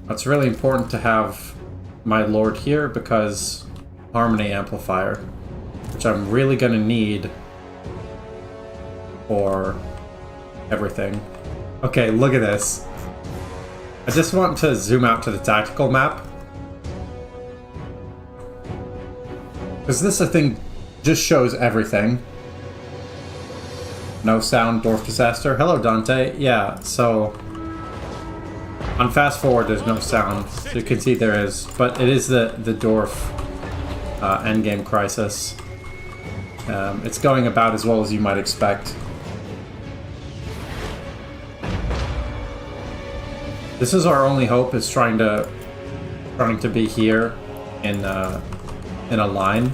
It's really important to have my Lord here because Harmony Amplifier, which I'm really gonna need for everything. Okay, look at this. I just want to zoom out to the tactical map. Because this, I think, just shows everything. No sound, dwarf disaster. Hello, Dante. Yeah, so on fast forward, there's no sound. So you can see there is, but it is the dwarf endgame crisis. It's going about as well as you might expect. This is our only hope, is trying to be here in a line.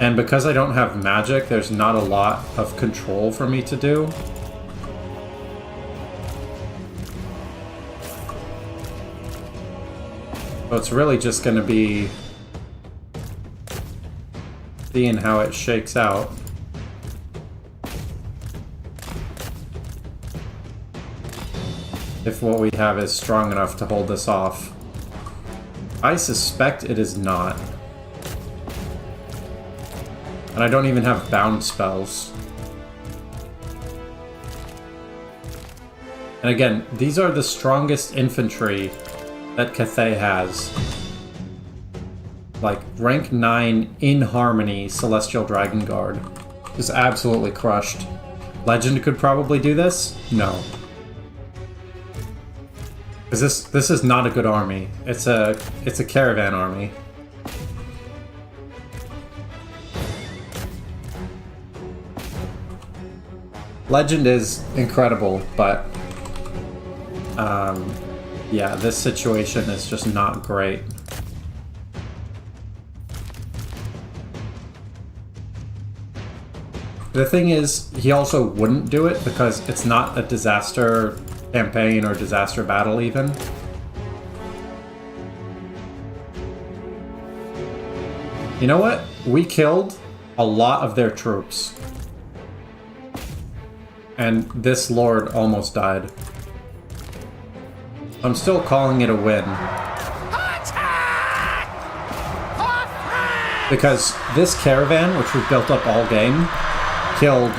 And because I don't have magic, there's not a lot of control for me to do. So it's really just going to be seeing how it shakes out. If what we have is strong enough to hold this off. I suspect it is not. And I don't even have bound spells. And again, these are the strongest infantry that Cathay has. Like, rank 9 in Harmony Celestial Dragon Guard. Just absolutely crushed. Legend could probably do this? No. Because this is not a good army. It's a caravan army. Legend is incredible, but yeah, this situation is just not great. The thing is, he also wouldn't do it because it's not a disaster campaign or disaster battle even. You know what? We killed a lot of their troops. And this Lord almost died. I'm still calling it a win. Because this caravan, which we've built up all game, killed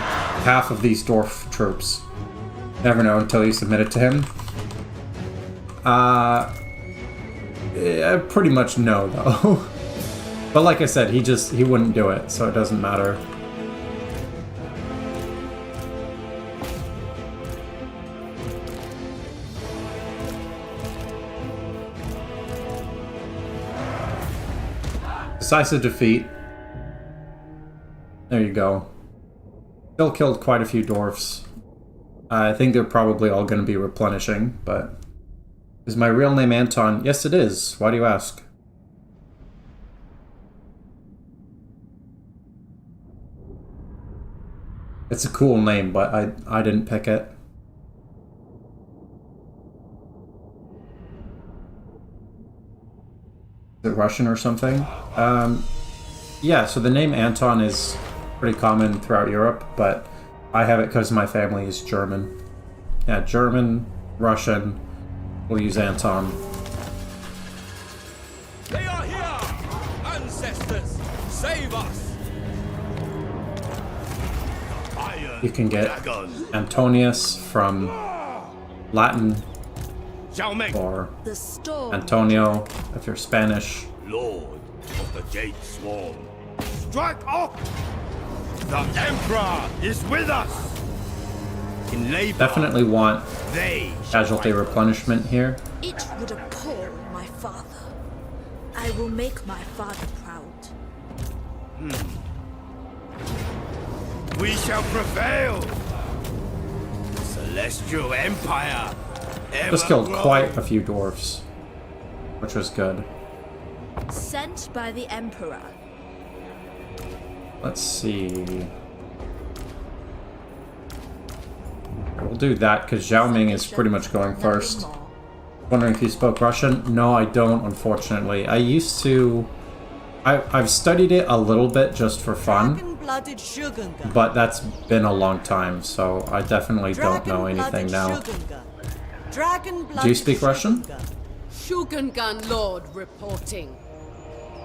half of these dwarf troops. Never know until you submit it to him. Yeah, pretty much no, though. But like I said, he wouldn't do it, so it doesn't matter. Decisive defeat. There you go. Still killed quite a few dwarfs. I think they're probably all going to be replenishing, but... Is my real name Anton? Yes, it is. Why do you ask? It's a cool name, but I didn't pick it. Is it Russian or something? Yeah, so the name Anton is pretty common throughout Europe, but I have it because my family is German. Yeah, German, Russian, we'll use Anton. ancestors, save us! You can get Antonius from Latin, Zhao Ming, or The storm. Antonio if you're Spanish. Lord of the Jade Swarm. Strike off! The Emperor is with us! In labor, Definitely want they shall casualty fight. replenishment here. It would appall my father. I will make my father proud. We shall prevail! Celestial Empire! Just killed quite a few dwarfs, which was good. Sent by the Emperor. Let's see. We'll do that because Zhao Ming is pretty much going first. Nothing more. Wondering if you spoke Russian? No, I don't, unfortunately. I used to... I've studied it a little bit just for fun, Dragon-blooded Shogunga. but that's been a long time, so I definitely don't know anything now. Dragon-blooded Do you speak Russian? Shogungan Lord reporting.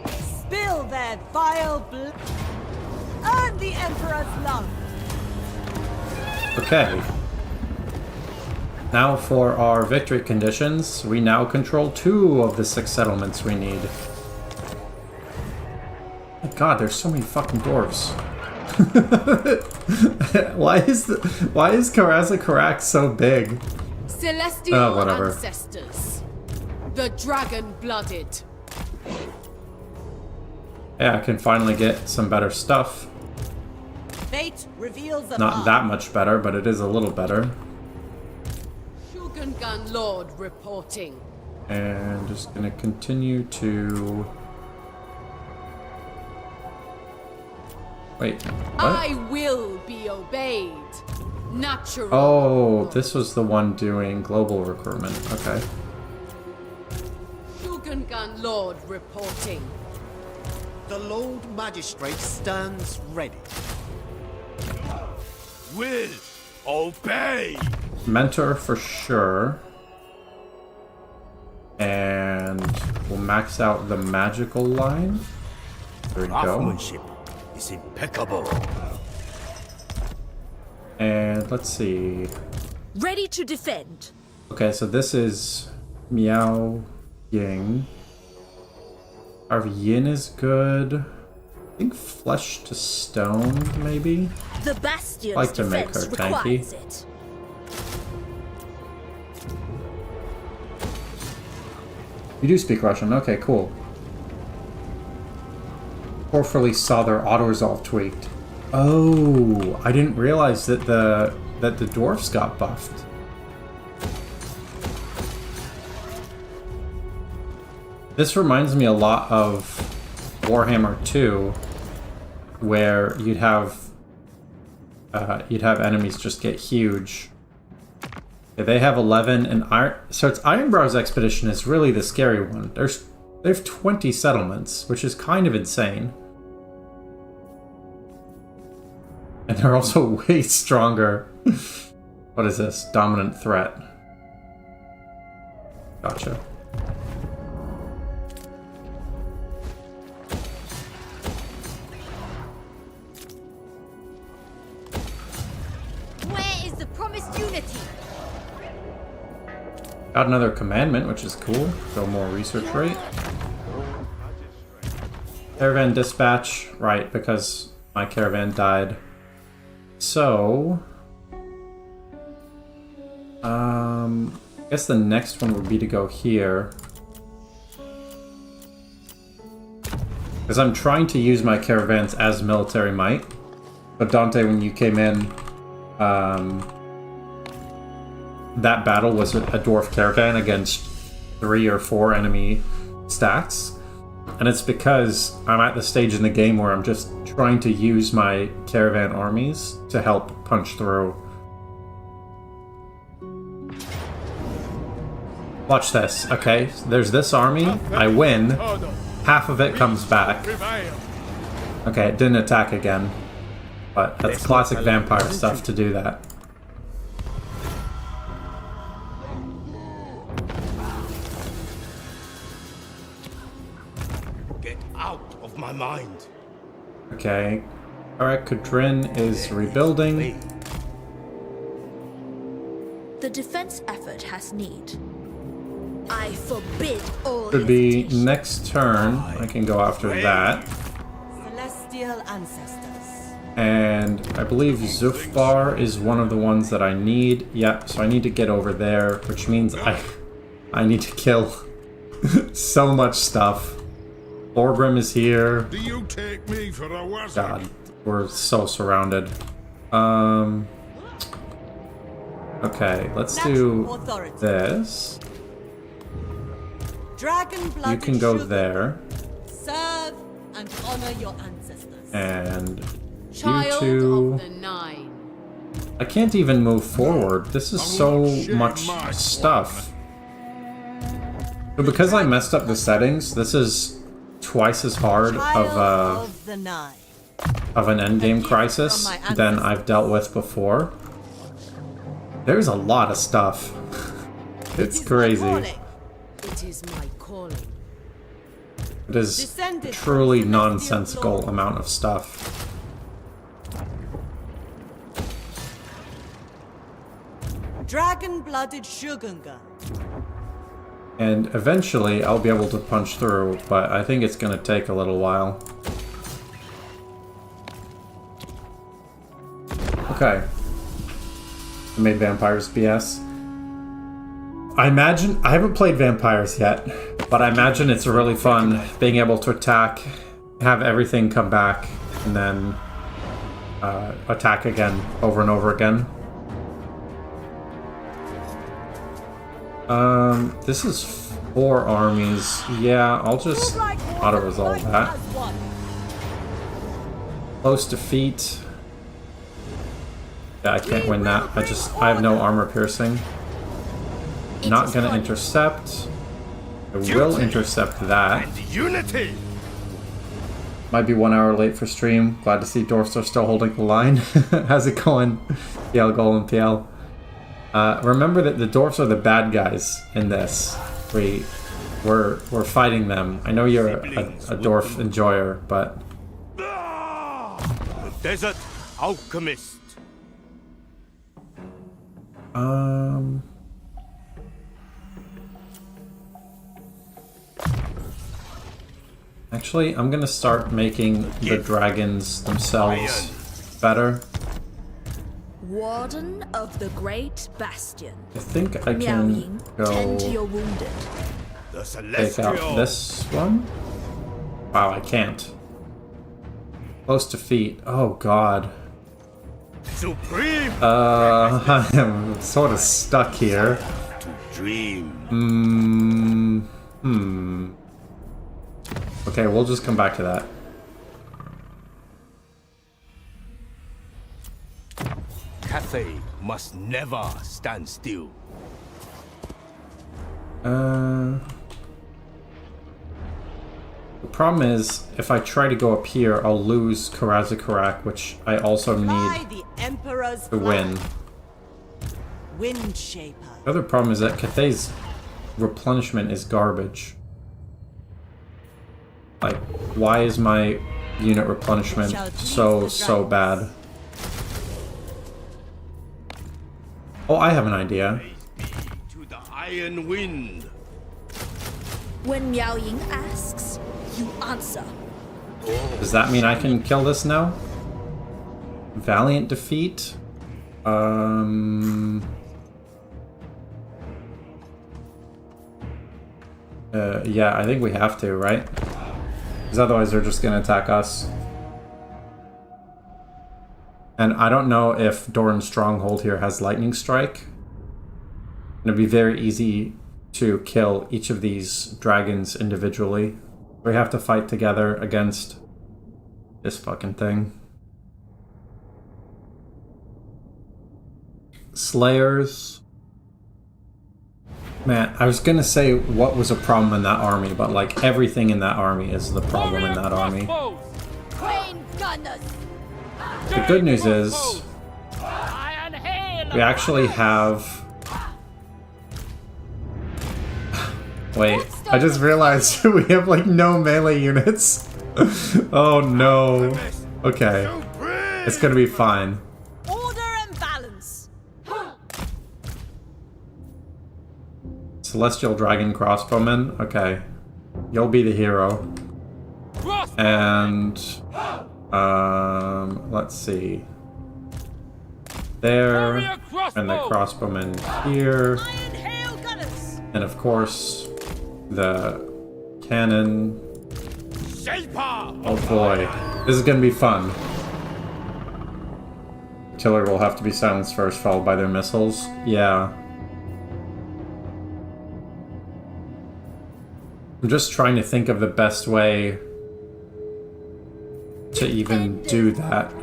Spill their vile blood. Earn the Emperor's love. Okay. Now for our victory conditions. We now control 2 of the 6 settlements we need. My god, there's so many fucking dwarves. why is Karazakarak so big? Celestial whatever. ancestors. The dragon-blooded. Yeah, I can finally get some better stuff. Fate reveals a Not path. that much better, but it is a little better. Shogungan Lord reporting. And just gonna continue to... Wait, what? I will be obeyed. Natural. Oh, this was the one doing global recruitment. Okay. Shogungan Lord reporting. The Lord Magistrate stands ready. Will obey! Mentor for sure. And we'll max out the magical line. There we go. Craftsmanship is impeccable. And let's see. Ready to defend. Okay, so this is Miao Ying. Our Yin is good. I think Flesh to Stone, maybe? The Bastion's Like to make defense her tanky. requires it. You do speak Russian. Okay, cool. Hopefully saw their auto-resolve tweaked. Oh, I didn't realize that the dwarfs got buffed. This reminds me a lot of Warhammer 2, where you'd have enemies just get huge. Yeah, they have 11, and so it's Ironbrow's expedition is really the scary one. They have 20 settlements, which is kind of insane. And they're also way stronger. What is this? Dominant threat. Gotcha. Where is the promised unity? Got another commandment, which is cool. Go more research rate. Caravan dispatch. Right, because my caravan died. So... I guess the next one would be to go here. Because I'm trying to use my caravans as military might. But Dante, when you came in, that battle was a dwarf caravan against 3 or 4 enemy stacks. And it's because I'm at the stage in the game where I'm just trying to use my caravan armies to help punch through. Watch this, okay? There's this army, I win, half of it comes back. Okay, it didn't attack again. But that's classic vampire stuff to do that. Get out of my mind. Okay. Alright, Kudrin is rebuilding. The defense effort has need. I forbid all Could be hesitation. next turn. I can go after that. Celestial ancestors. And I believe Zufbar is one of the ones that I need. Yeah, so I need to get over there, which means I need to kill so much stuff. Orgrim is here. Do you take me for a wizard? God, we're so surrounded. Okay, let's do this. Dragon blood. You can go there. Serve and honor your ancestors. And you Child two... of the Nine. I can't even move forward. This is so much stuff. But because I messed up the settings, this is twice as hard of the Nine. of an endgame crisis than I've dealt with before. There's a lot of stuff. It's crazy. It is my calling. It is a truly nonsensical amount of stuff. Dragon-blooded Shogunga. And eventually I'll be able to punch through, but I think it's gonna take a little while. Okay. I made Vampires BS. I haven't played Vampires yet, but I imagine it's really fun being able to attack, have everything come back, and then attack again over and over again. This is 4 armies. Yeah, I'll just auto-resolve that. Close defeat. Yeah, I can't win that. I have no armor piercing. Not gonna intercept. I will intercept that. And unity. Might be 1 hour late for stream. Glad to see dwarfs are still holding the line. How's it going? PL Goal and PL. Remember that the dwarfs are the bad guys in this. We're fighting them. I know you're a dwarf enjoyer, but The desert alchemist. Actually, I'm gonna start making the dragons themselves better. Warden of the Great Bastion. I think I Miao can Ying, tend to go your wounded. The take out celestial. this one. Wow, I can't. Close defeat. Oh god. Supreme. I am sort of stuck here. To dream. Okay, we'll just come back to that. Cathay must never stand still. The problem is, if I try to go up here, I'll lose Karazakarak, which I also By need the Emperor's to win. Wind Shaper. The other problem is that Cathay's replenishment is garbage. Like, why is my unit replenishment so bad? Oh, I have an idea. To the iron wind. When Miao Ying asks, you answer. Does that mean I can kill this now? Valiant defeat? Yeah, I think we have to, right? Because otherwise they're just gonna attack us. And I don't know if Doran's Stronghold here has Lightning Strike. It'd be very easy to kill each of these dragons individually. We have to fight together against this fucking thing. Slayers. Man, I was gonna say what was a problem in that army, but like everything in that army is the problem in that army. The good news is we actually have Wait, I just realized we have like no melee units. Oh no. Okay. It's gonna be fine. Order and balance. Celestial Dragon Crossbowman. Okay. You'll be the hero. And let's see. There, and the crossbowman here, Iron hail gunners. and of course the cannon. Oh boy, this is gonna be fun. Artillery will have to be silenced first, followed by their missiles. Yeah. I'm just trying to think of the best way to even do that.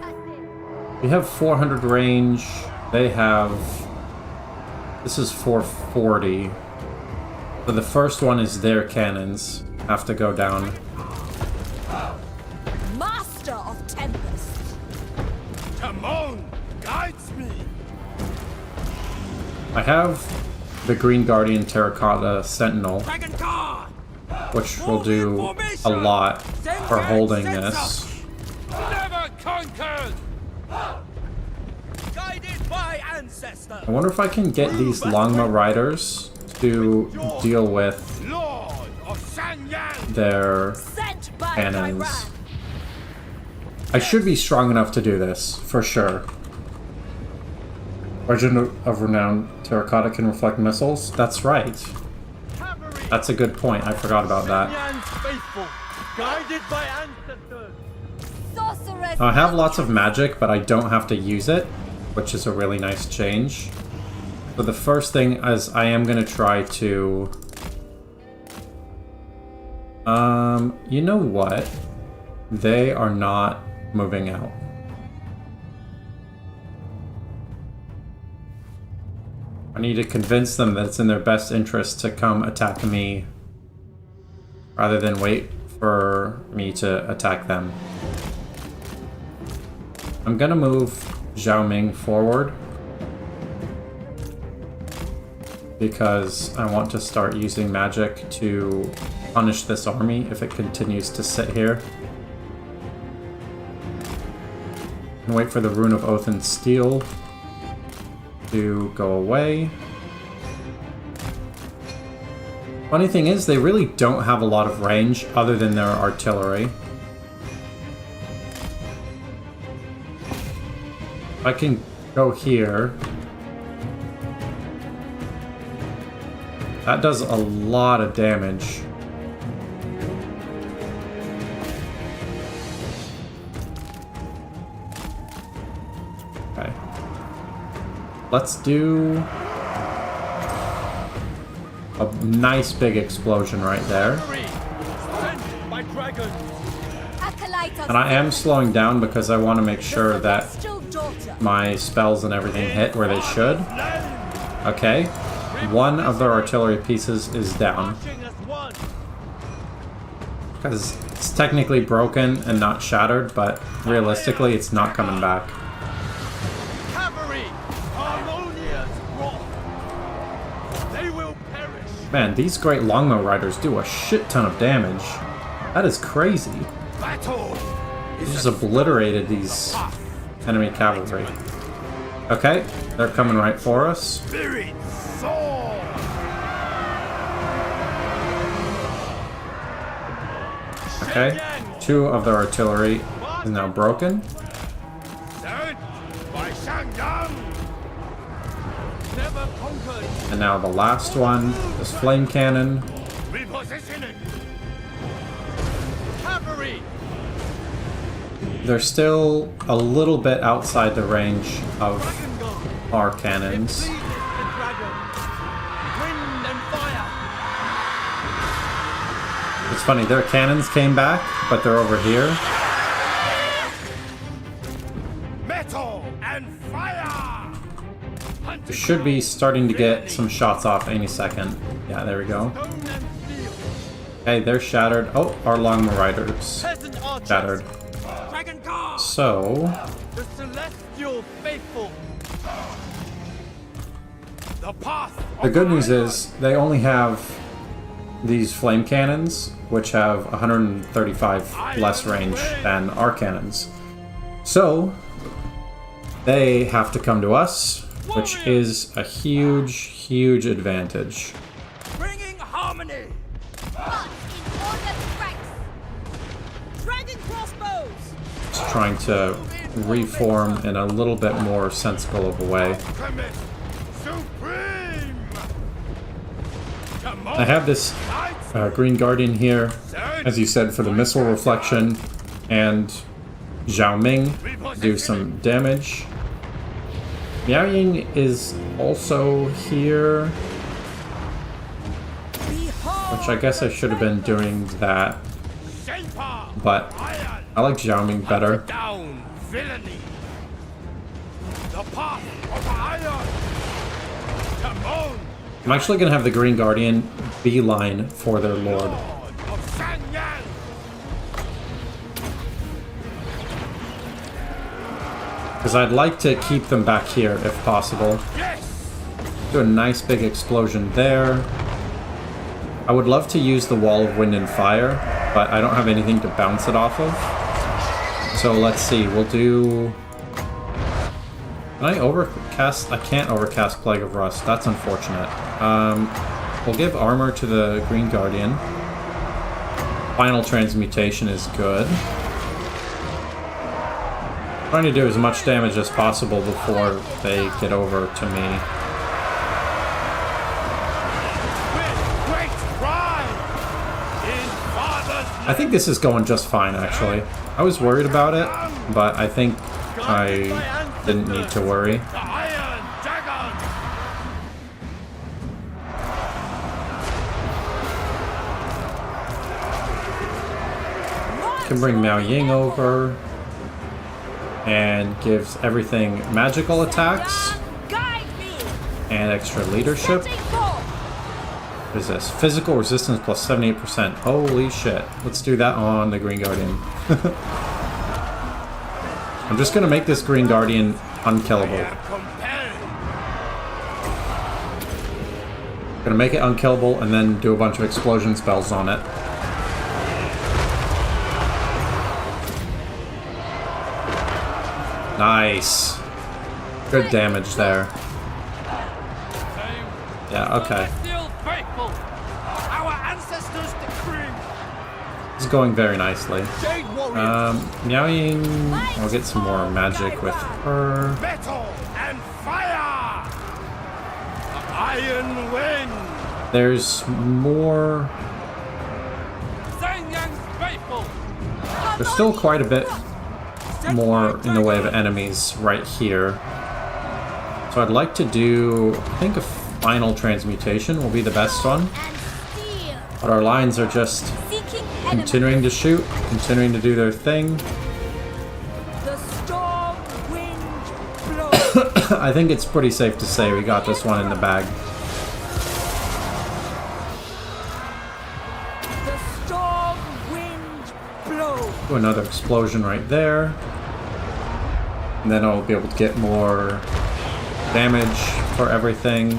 We have 400 range. They have... This is 440. So the first one is their cannons. Have to go down. Master of Tempest. Timon guides me. I have the Green Guardian Terracotta Sentinel, Dragon Guard. which will do a lot for holding this. Never conquered. Guided by ancestors. I wonder if I can get these Longma Riders to deal with Lord of Shanyang. their Sent by cannons. Tyran. I should be strong enough to do this, for sure. Legend of Renown Terracotta can reflect missiles? That's right. That's a good point. I forgot about that. Faithful, guided by ancestors. Sorceress. I have lots of magic, but I don't have to use it, which is a really nice change. But the first thing is I am going to try to... you know what? They are not moving out. I need to convince them that it's in their best interest to come attack me rather than wait for me to attack them. I'm gonna move Zhao Ming forward because I want to start using magic to punish this army if it continues to sit here. And wait for the Rune of Oath and Steel to go away. Funny thing is, they really don't have a lot of range other than their artillery. I can go here. That does a lot of damage. Okay. Let's do a nice big explosion right there. Sent by dragons. Acolyte of And I am slowing down because I want to make sure that Celestial Daughter. my spells and everything hit where they should. Okay. One of their artillery pieces is down. Marching as one. Because it's technically broken and not shattered, but realistically it's not coming back. Cavalry, harmonious wrath. They will perish. Man, these great longbow riders do a shit ton of damage. That is crazy. Battle. They just obliterated these enemy cavalry. Okay, they're coming right for us. Spirit soar. Okay, two of their artillery is now broken. Sent by Shanyang. Never conquered. And now the last one, this flame cannon. Repositioning. Cavalry. They're still a little bit outside the range of our cannons. Lead the dragon. Wind and fire. It's funny, their cannons came back, but they're over here. Metal and fire. We should be starting to get some shots off any second. Yeah, there we go. Stone and steel. Okay, they're shattered. Oh, our longbow riders Peasant archers. shattered. Dragon guard. So, The celestial faithful. The path. the good news is they only have these flame cannons, which have 135 less range than our cannons. So, they have to come to us, which is a huge, huge advantage. Bringing harmony. Dragon crossbows! Just trying to reform in a little bit more sensible of a way. Supreme. Come on. I have this Green Guardian here, as you said, for the missile reflection, and Zhao Ming do some damage. Miao Ying is also here, which I guess I should have been doing that, but I like Zhao Ming better. Down villainy. The path of iron. Come on. I'm actually going to have the Green Guardian beeline for their lord. Of Sanyang. Because I'd like to keep them back here if possible. Yes. Do a nice big explosion there. I would love to use the Wall of Wind and Fire, but I don't have anything to bounce it off of. So let's see, we'll do... Can I overcast? I can't overcast Plague of Rust. That's unfortunate. We'll give armor to the Green Guardian. Final Transmutation is good. Trying to do as much damage as possible before they get over to me. I think this is going just fine, actually. I was worried about it, but I think I didn't need to worry. The Iron Dragon. Can bring Miao Ying over. And gives everything magical attacks. And extra leadership. What is this? Physical resistance plus 78%. Holy shit. Let's do that on the Green Guardian. I'm just gonna make this Green Guardian unkillable. Gonna make it unkillable and then do a bunch of explosion spells on it. Nice. Good damage there. Yeah, okay. It's going very nicely. Miao Ying, I'll get some more magic with her. Metal and fire. The Iron Wind. There's more. There's still quite a bit more in the way of enemies right here. So I'd like to do, I think a Final Transmutation will be the best one. But our lines are just continuing to shoot, continuing to do their thing. I think it's pretty safe to say we got this one in the bag. Do another explosion right there. And then I'll be able to get more damage for everything.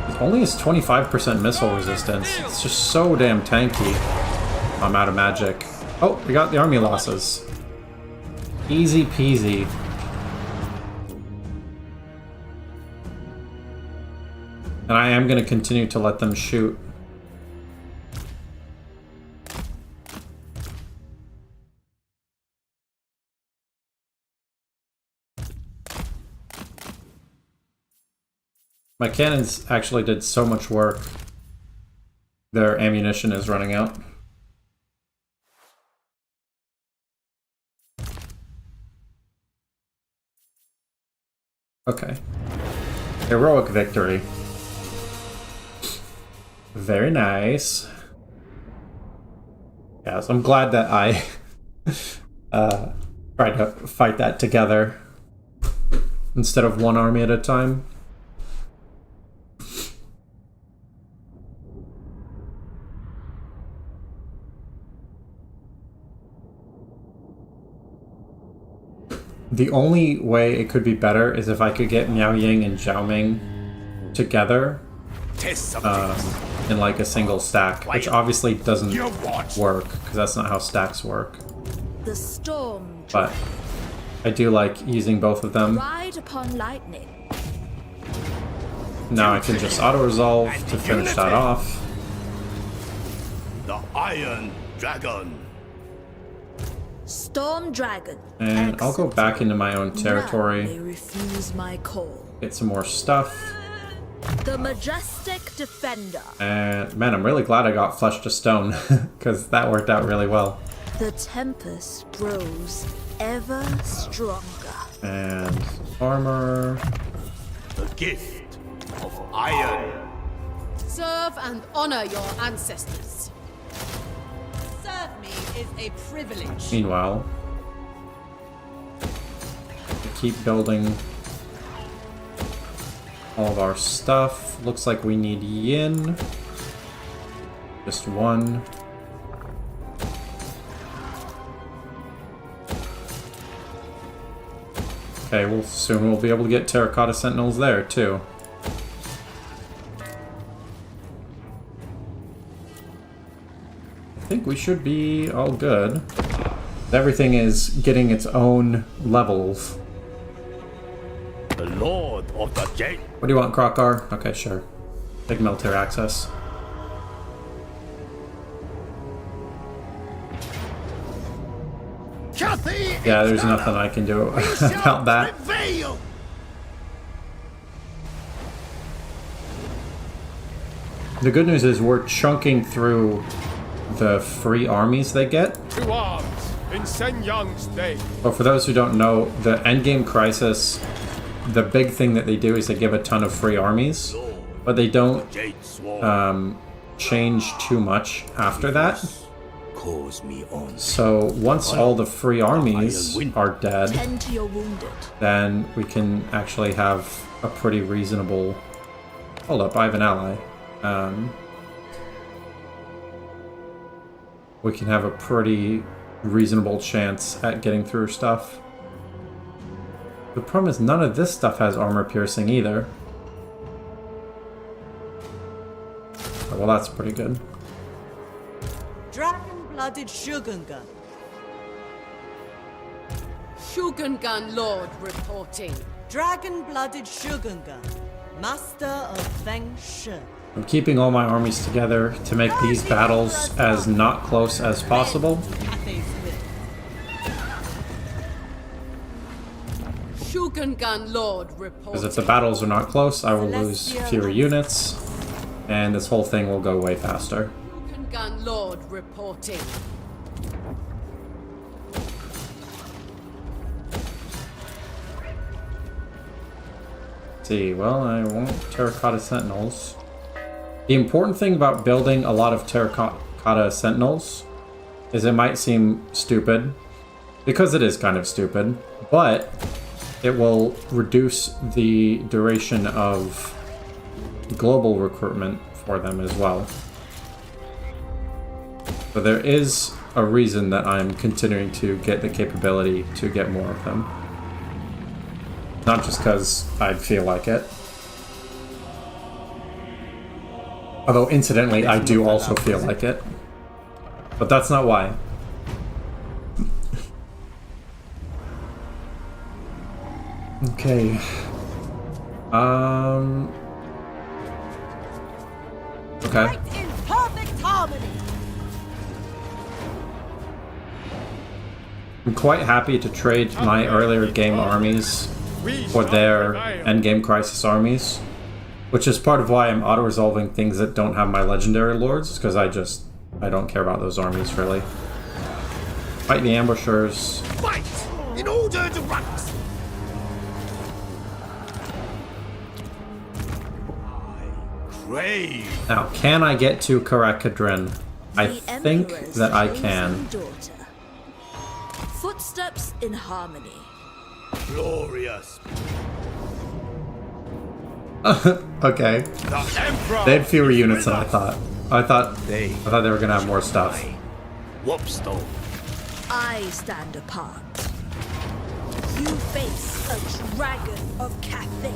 It only has 25% missile resistance. It's just so damn tanky. I'm out of magic. Oh, we got the army losses. Easy peasy. And I am going to continue to let them shoot. My cannons actually did so much work. Their ammunition is running out. Okay. Heroic victory. Very nice. Yes, I'm glad that I tried to fight that together instead of one army at a time. The only way it could be better is if I could get Miao Ying and Zhao Ming together in like a single stack, which obviously doesn't work because that's not how stacks work. The storm. But I do like using both of them. Ride upon lightning. Now I can just auto-resolve to finish that off. The Iron Dragon. Storm Dragon. And I'll go back into my own territory. Now they refuse my call. Get some more stuff. The Majestic Defender. And man, I'm really glad I got Flesh to Stone because that worked out really well. The Tempest grows ever stronger. And armor. The gift of iron. Serve and honor your ancestors. Serve me is a privilege. Meanwhile, we keep building all of our stuff. Looks like we need yin. Just one. Okay, well, soon we'll be able to get terracotta sentinels there too. I think we should be all good. Everything is getting its own levels. The Lord of the Jade. What do you want, Krokar? Okay, sure. Take military access. Cathay, Yeah, there's nothing I can do about that. prevail. The good news is we're chunking through the free armies they get. To arms in Sen Yang's day. But for those who don't know, the Endgame Crisis, the big thing that they do is they give a ton of free armies, but they don't Jade Swarm. change too much after that. Calls me on. So once all the free armies are dead, Tend to your wounded. then we can actually have a pretty reasonable... Hold up, I have an ally. We can have a pretty reasonable chance at getting through stuff. The problem is none of this stuff has armor piercing either. Oh, well, that's pretty good. Dragon-blooded Shogungan. Shogungan Lord reporting. Dragon-blooded Shogungan. Master of Feng Shi. I'm keeping all my armies together to make these battles as not close as possible. Cathay's will. Shogungan Lord Because reporting. if the battles are not close, I will lose fewer units, and this whole thing will go way faster. Shogungan Lord reporting. See, well, I want terracotta sentinels. The important thing about building a lot of terracotta sentinels is it might seem stupid, because it is kind of stupid, but it will reduce the duration of global recruitment for them as well. So there is a reason that I'm continuing to get the capability to get more of them. Not just because I feel like it. Although, incidentally, I do also feel like it. But that's not why. Okay. Okay. Fight in perfect harmony. I'm quite happy to trade my earlier game armies for their Endgame Crisis armies. Which is part of why I'm auto-resolving things that don't have my legendary lords, because I don't care about those armies, really. Fight the ambushers. Fight in order to rise. Crave. Now, can I get to Karakadrin? I The think Emperor's that I chosen can. daughter. Footsteps in harmony. Glorious. Okay. The Emperor. They had fewer units than I thought. I thought they were gonna have more stuff. Whoopstone. I stand apart. You face a dragon of Cathay.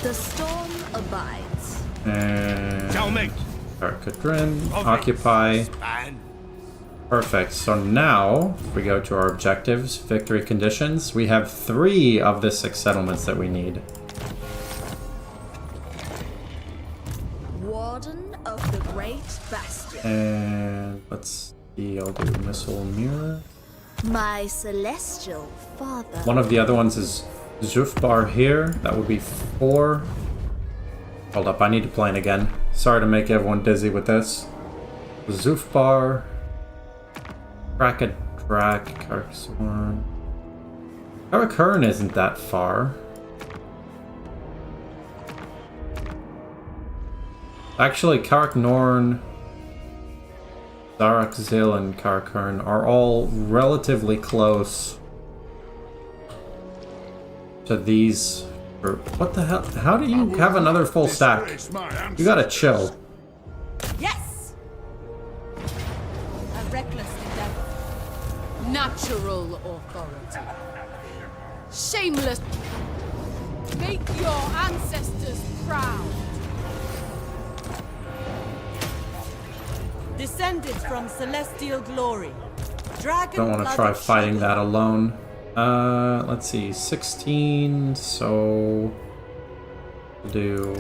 The storm abides. And Zhao Ming. Arcadrin, occupy. Span. Perfect. So now, if we go to our objectives, victory conditions, we have 3 of the 6 settlements that we need. Warden of the Great Bastion. And let's see, I'll do missile mirror. My celestial father. One of the other ones is Zufbar here. That would be 4. Hold up, I need to plan again. Sorry to make everyone dizzy with this. Zufbar. Drak, Karksorn. Karakern isn't that far. Actually, Karaknorn, Zarakzil, and Karakern are all relatively close to these. What the hell? How do you have another full stack? You gotta chill. Yes! A reckless endeavor. Natural authority. Shameless. Make your ancestors proud. Descended from celestial glory. Dragon Don't want to try fighting that alone. Let's see, 16, so we'll do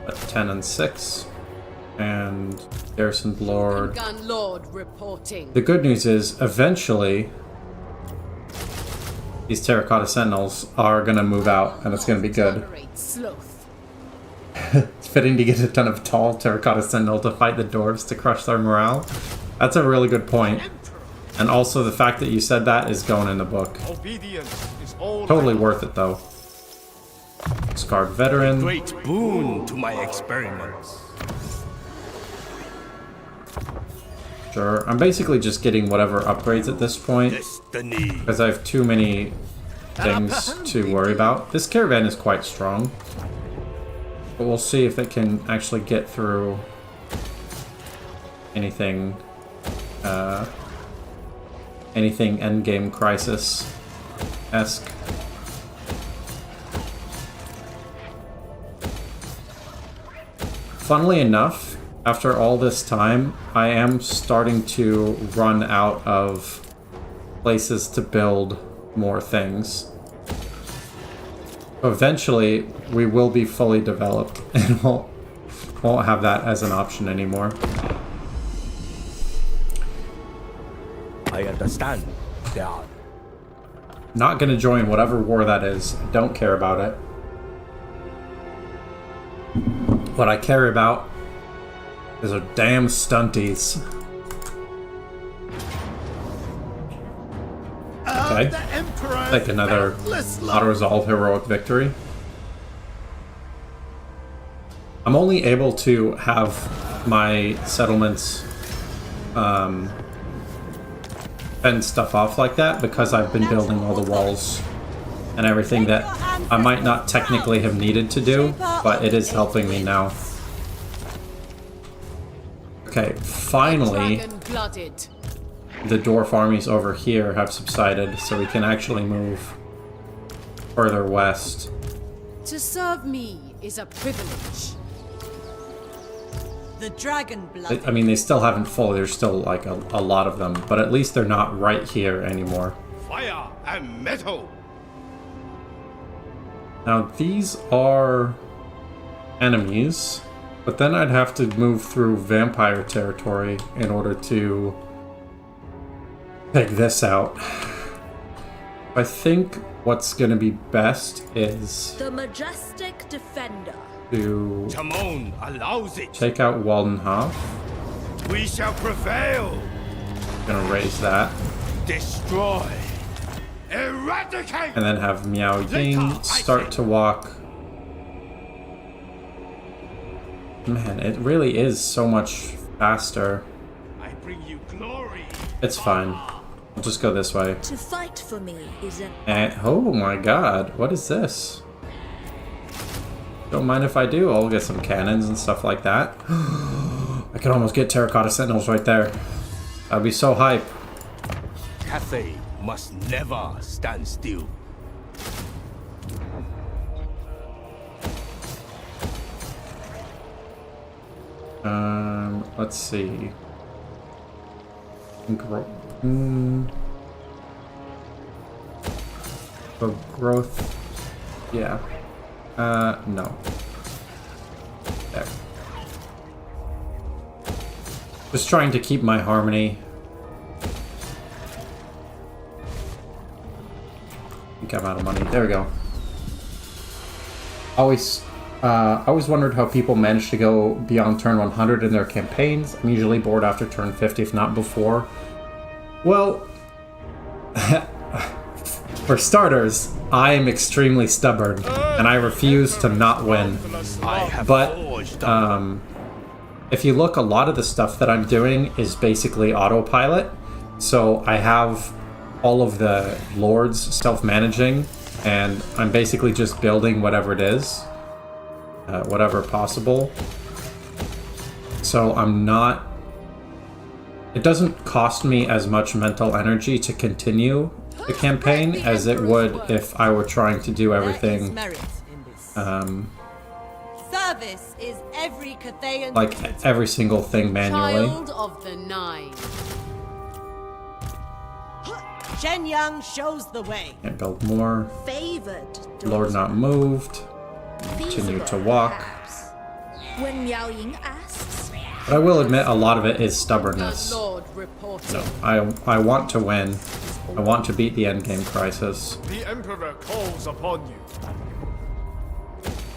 a 10 and 6, and Garrison Lord. Gun Lord reporting. The good news is, eventually, these Terracotta Sentinels are going to move out, and it's going to be good. Tolerate sloth. It's fitting to get a ton of tall Terracotta Sentinel to fight the dwarves to crush their morale. That's a really good point. And also the fact that you said that is going in the book. Obedience is all. Totally worth it though. Scarred Veteran. Great boon to my experiments. Sure. I'm basically just getting whatever upgrades at this point. Destiny. Because I have too many things to worry about. This caravan is quite strong. But we'll see if it can actually get through anything anything Endgame Crisis-esque. Funnily enough, after all this time, I am starting to run out of places to build more things. Eventually, we will be fully developed and won't have that as an option anymore. I understand, Dad. Not gonna join whatever war that is. I don't care about it. What I care about is our damn stunties. Okay. Take another auto-resolve heroic victory. I'm only able to have my settlements fend stuff off like that because I've been building all the walls and everything that I might not technically have needed to do, but it is helping me now. Okay, finally, the dwarf armies over here have subsided, so we can actually move further west. To serve me is a privilege. The dragon blood. I mean, they still haven't fully, there's still like a lot of them, but at least they're not right here anymore. Fire and metal. Now, these are enemies, but then I'd have to move through vampire territory in order to take this out. I think what's going to be best is The majestic defender. to Timon allows it. take out Waldenhof. We shall prevail. Gonna raise that. Destroy. Eradicate. And then have Miao Ying start to walk. Man, it really is so much faster. I bring you glory. It's fine. I'll just go this way. To fight for me is an And, oh my god, what is this? Don't mind if I do, I'll get some cannons and stuff like that. I could almost get Terracotta Sentinels right there. That'd be so hype. Cathay must never stand still. Let's see. For growth, yeah. No. There. Just trying to keep my harmony. I think I'm out of money. There we go. I always wondered how people manage to go beyond turn 100 in their campaigns. I'm usually bored after turn 50, if not before. Well, for starters, I am extremely stubborn, and I refuse to not win. But if you look, a lot of the stuff that I'm doing is basically autopilot. So I have all of the lords self-managing, and I'm basically just building whatever it is. Whatever possible. So I'm not... It doesn't cost me as much mental energy to continue the campaign as it would if I were trying to do everything Service is every Cathayan like every single thing manually. Child of the Nine. Shen Yang shows the way. Can't build more. Favored. Lord not moved. Continue to walk. When Miao Ying asks, But I will admit a lot of it is stubbornness. The Lord reporting. No, I want to win. I want to beat the endgame crisis. The Emperor calls upon you.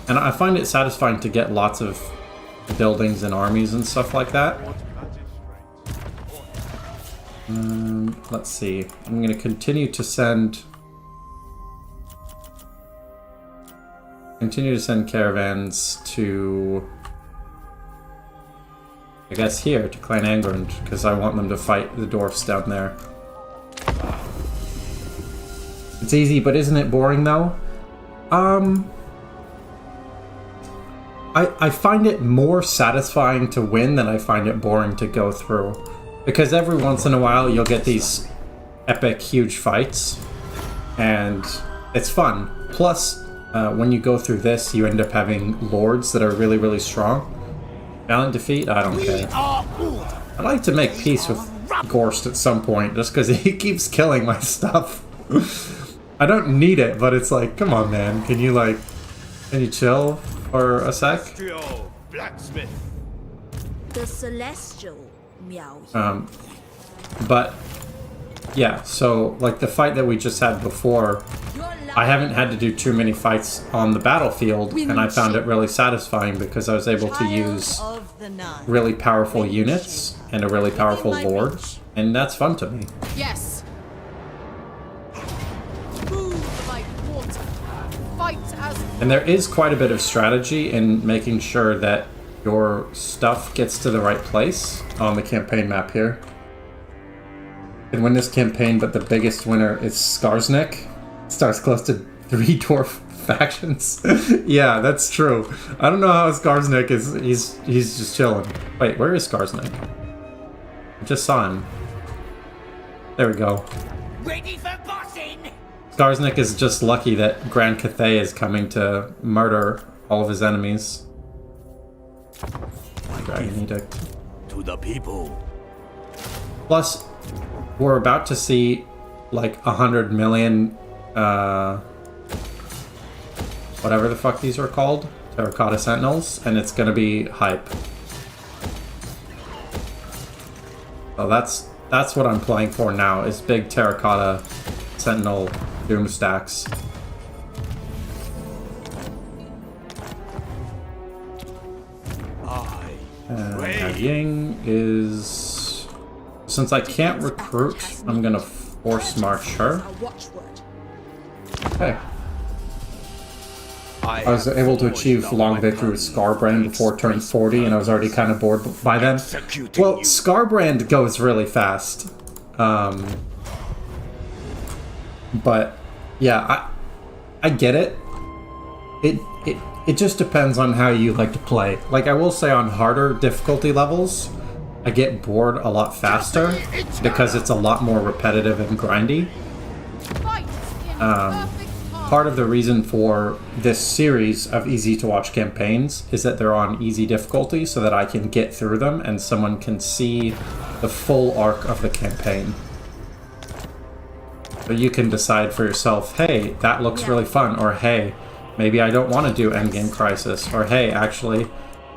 And I find it satisfying to get lots of buildings and armies and stuff like that. Let's see. I'm going to continue to send caravans to, I guess, here to Clan Angrand, because I want them to fight the dwarfs down there. It's easy, but isn't it boring though? I find it more satisfying to win than I find it boring to go through. Because every once in a while you'll get these epic, huge fights, and it's fun. Plus, when you go through this, you end up having lords that are really, really strong. Valiant defeat? I don't care. I'd like to make peace with Gorst at some point, just because he keeps killing my stuff. I don't need it, but it's like, come on, man. Can you chill for a sec? Celestial blacksmith. the celestial Miao Ying. But yeah, so like the fight that we just had before, I haven't had to do too many fights on the battlefield, and I found it really satisfying because I was able to use really powerful units and a really powerful lord, and that's fun to me. Yes. Move like water. Fight as. And there is quite a bit of strategy in making sure that your stuff gets to the right place on the campaign map here. You can win this campaign, but the biggest winner is Skarsnik. Starts close to 3 dwarf factions. Yeah, that's true. I don't know how Skarsnik is. He's just chilling. Wait, where is Skarsnik? I just saw him. There we go. Ready for bossing! Skarsnik is just lucky that Grand Cathay is coming to murder all of his enemies. Dragon Edict. To the people. Plus, we're about to see like 100 million, whatever the fuck these are called, Terracotta Sentinels, and it's gonna be hype. So that's what I'm playing for now, is big Terracotta Sentinel Doom stacks. Ying is... Since I can't recruit, I'm gonna force march her. Okay. I was able to achieve long victory with Scarbrand before turn 40, and I was already kind of bored by then. Well, Scarbrand goes really fast. But yeah, I get it. It just depends on how you like to play. Like, I will say on harder difficulty levels, I get bored a lot faster because it's a lot more repetitive and grindy. Part of the reason for this series of easy to watch campaigns is that they're on easy difficulty so that I can get through them and someone can see the full arc of the campaign. So you can decide for yourself, hey, that looks really fun, or hey, maybe I don't want to do Endgame Crisis, or hey, actually,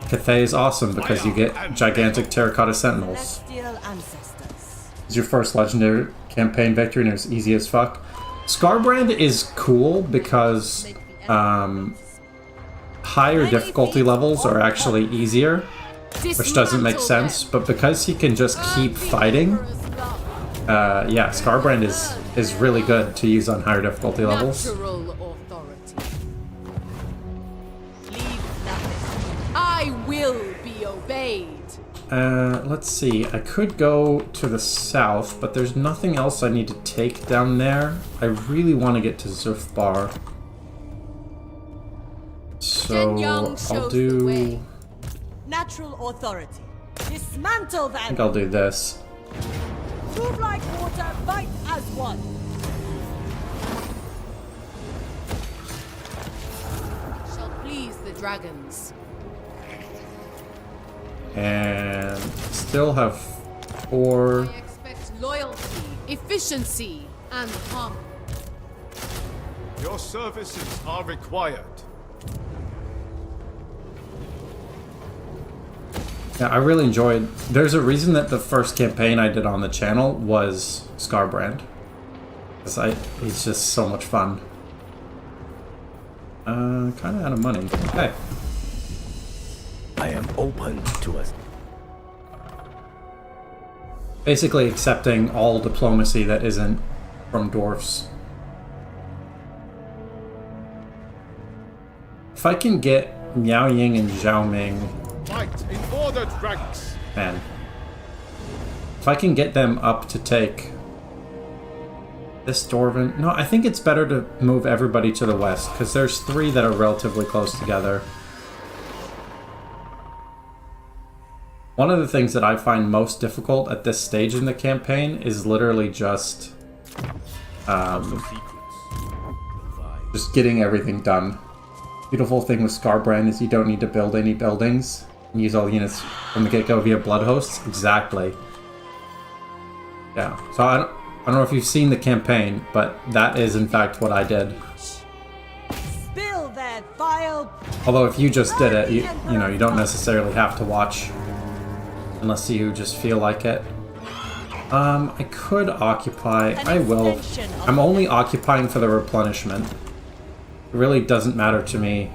Cathay is awesome because you get gigantic terracotta sentinels. Celestial ancestors. It's your first legendary campaign victory and it was easy as fuck. Scarbrand is cool because higher difficulty levels are actually easier, which doesn't make sense, but because he can just keep fighting, yeah, Scarbrand is really good to use on higher difficulty levels. Natural authority. I will be obeyed. Let's see, I could go to the south, but there's nothing else I need to take down there. I really want to get to Zufbar. So, I'll do... Natural authority. Dismantle I them. think I'll do this. Move like water, fight as one. Shall please the dragons. And still have 4... I expect loyalty, efficiency, and harm. Your services are required. Yeah, I really enjoyed... There's a reason that the first campaign I did on the channel was Scarbrand. Because he's just so much fun. Kind of out of money. Okay. I am open to us. Basically accepting all diplomacy that isn't from dwarfs. If I can get Miao Ying and Zhao Ming... Fight in ordered ranks. Man. If I can get them up to take this Dwarven... No, I think it's better to move everybody to the west, because there's 3 that are relatively close together. One of the things that I find most difficult at this stage in the campaign is literally just getting everything done. Beautiful thing with Scarbrand is you don't need to build any buildings. You use all the units from the get-go via blood hosts. Exactly. Yeah. So I don't know if you've seen the campaign, but that is in fact what I did. Spill that vile. Although if you just did it, you know, you don't necessarily have to watch. Unless you just feel like it. I could occupy. I will. I'm only occupying for the replenishment. It really doesn't matter to me.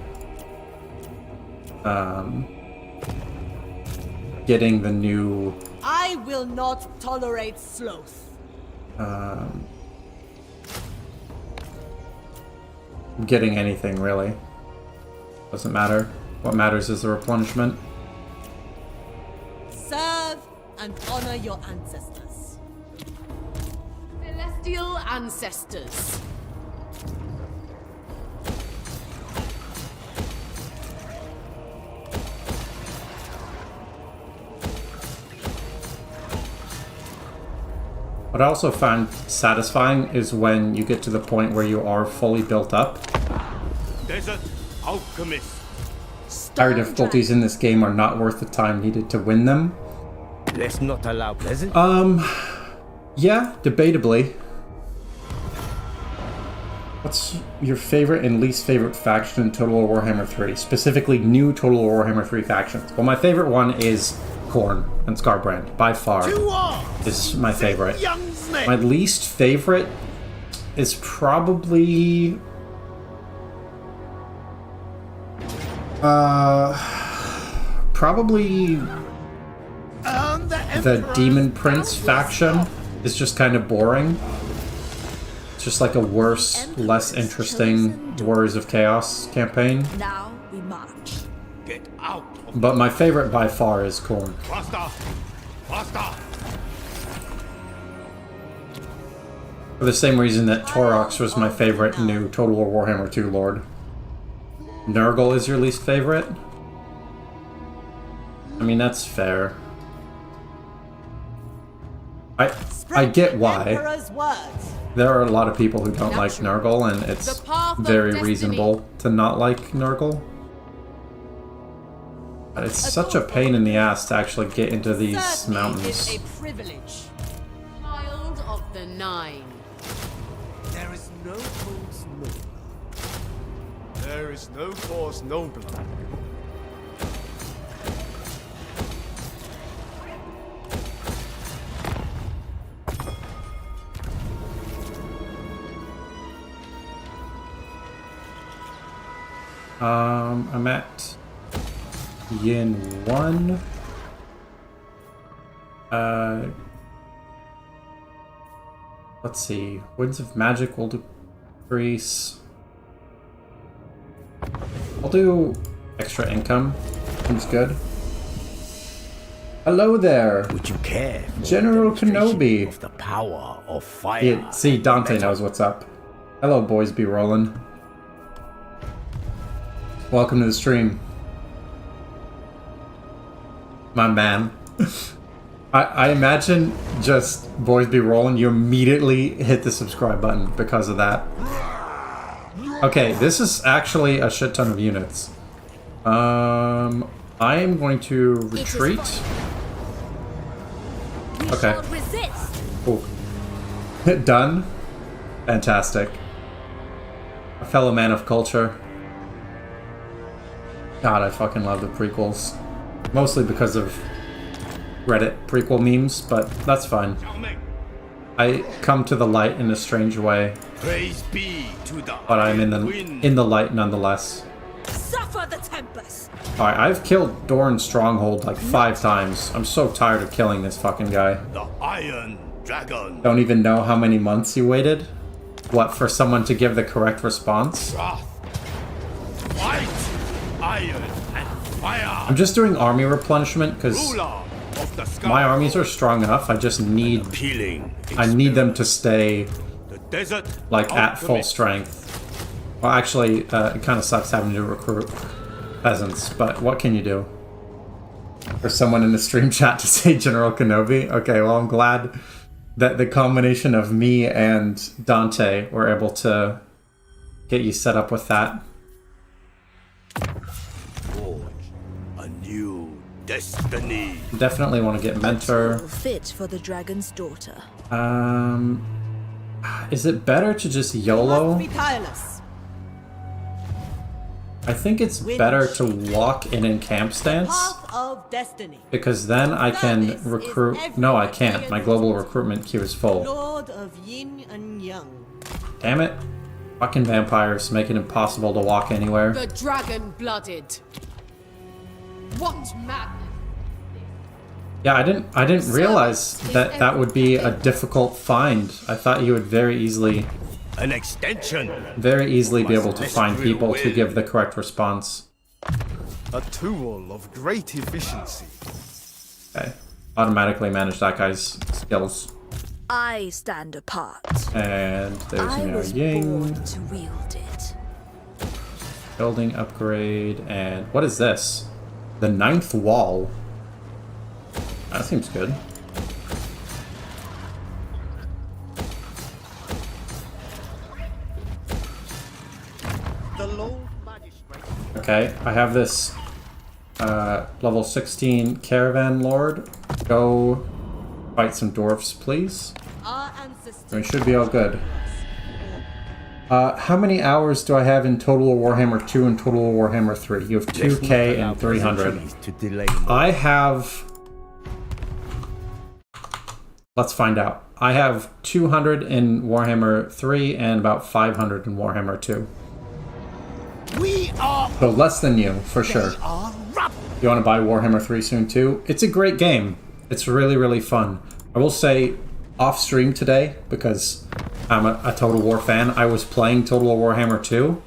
Getting the new... I will not tolerate sloth. Getting anything, really. Doesn't matter. What matters is the replenishment. Serve and honor your ancestors. Celestial ancestors. What I also find satisfying is when you get to the point where you are fully built up. Desert alchemist. Higher difficulties in this game are not worth the time needed to win them. Let's not allow pleasant. Yeah, debatably. What's your favorite and least favorite faction in Total War Warhammer 3? Specifically, new Total War Warhammer 3 factions. Well, my favorite one is Khorne and Scarbrand. By far, is my favorite. My least favorite is probably... probably the Demon Prince faction is just kind of boring. It's just like a worse, less interesting Warriors of Chaos campaign. Now we march. Get out. But my favorite by far is Khorne. Faster. Faster. For the same reason that Torox was my favorite new Total War Warhammer 2 Lord. Nurgle is your least favorite? I mean, that's fair. I get why. Emperor's words. There are a lot of people who don't like Natural. Nurgle, and it's The path of very destiny. reasonable to not like Nurgle. But it's such a pain in the ass to actually get into these Certainly mountains. is a privilege. Child of the Nine. There is no cause nobler. There is no cause nobler. I'm at Yin 1. Let's see. Winds of Magic will decrease. I'll do extra income. Seems good. Hello there. Would you care for a General demonstration Kenobi. of the power of fire? Yeah, see, Dante knows what's up. Hello, boys be rolling. Welcome to the stream. My man. I imagine just boys be rolling, you immediately hit the subscribe button because of that. Okay, this is actually a shit ton of units. I am going to retreat. Okay. Resist. Cool. Done. Fantastic. A fellow man of culture. God, I fucking love the prequels. Mostly because of Reddit prequel memes, but that's fine. Zhao Ming, I come to the light in a strange way, praise be to the but I'm in Wind. the light nonetheless. Suffer the tempest. Alright, I've killed Dorn's Stronghold like 5 times. I'm so tired of killing this fucking guy. The Iron Dragon. Don't even know how many months you waited? What, for someone to give the correct response? Wrath. Fight. Iron and fire. I'm just doing army replenishment because Ruler of the sky. my armies are strong enough. I just need Appealing. I need them to stay The desert. like at full alchemist. strength. Well, actually, it kind of sucks having to recruit peasants, but what can you do? For someone in the stream chat to say General Kenobi? Okay, well, I'm glad that the combination of me and Dante were able to get you set up with that. Forge a new destiny. Definitely want to get mentor. Fit for the dragon's daughter. Is it better to just YOLO? Must be tireless. I think it's better to walk in camp stance. Path of destiny. Because then I can recruit... No, I can't. My global recruitment queue is full. Lord of Yin and Yang. Damn it. Fucking vampires make it impossible to walk anywhere. The dragon-blooded. What madness! Yeah, I didn't realize that that would be a difficult find. I thought you would very easily An extension. be able to find people to give the correct response. A tool of great efficiency. Okay. Automatically manage that guy's skills. I stand apart. And there's I Miao was Ying. born to wield it. Building upgrade. And what is this? The 9th wall. That seems good. The Lord Magistrate. Okay, I have this level 16 caravan lord. Go fight some dwarfs, please. Our ancestors. We should be all good. How many hours do I have in Total Warhammer 2 and Total Warhammer 3? You have 2k and 300. To delay I have... Let's find out. I have 200 in Warhammer 3 and about 500 in Warhammer 2. We are. So less than you, for sure. They are rubble. You want to buy Warhammer 3 soon too? It's a great game. It's really, really fun. I will say, off stream today, because I'm a Total War fan, I was playing Total Warhammer 2,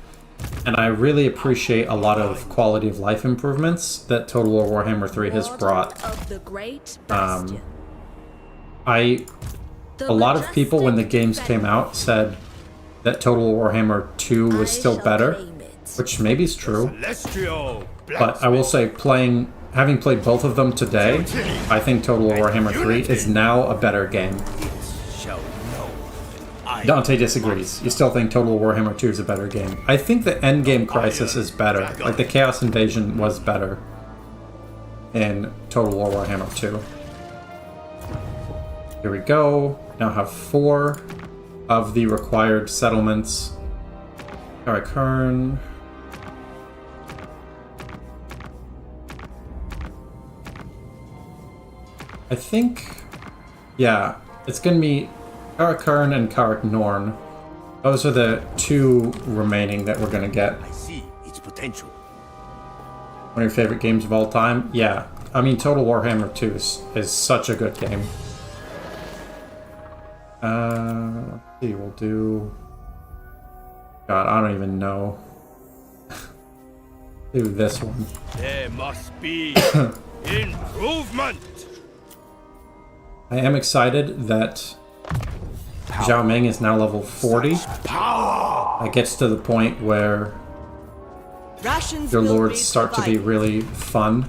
and I really appreciate a lot of quality of life improvements that Total Warhammer 3 has brought. Of the great bastion. A lot of people, when the games came out, said that Total Warhammer 2 was still better, which maybe is true. Celestial. But I will say, having played both of them today, I think Total Warhammer 3 is now a better game. Shall know. Dante disagrees. You still think Total War Warhammer 2 is a better game. I think the Endgame Crisis is better. Like, the Chaos Invasion was better in Total War Warhammer 2. Here we go. Now have 4 of the required settlements. Karakern. I think, yeah, it's gonna be Karakern and Karak Norn. Those are the 2 remaining that we're gonna get. I see its potential. One of your favorite games of all time? Yeah. I mean, Total Warhammer 2 is such a good game. Let's see, we'll do... God, I don't even know. Do this one. There must be improvement. I am excited that Zhao Ming is now level 40. That gets to the point where Rations your will lords be start to be provided. really fun.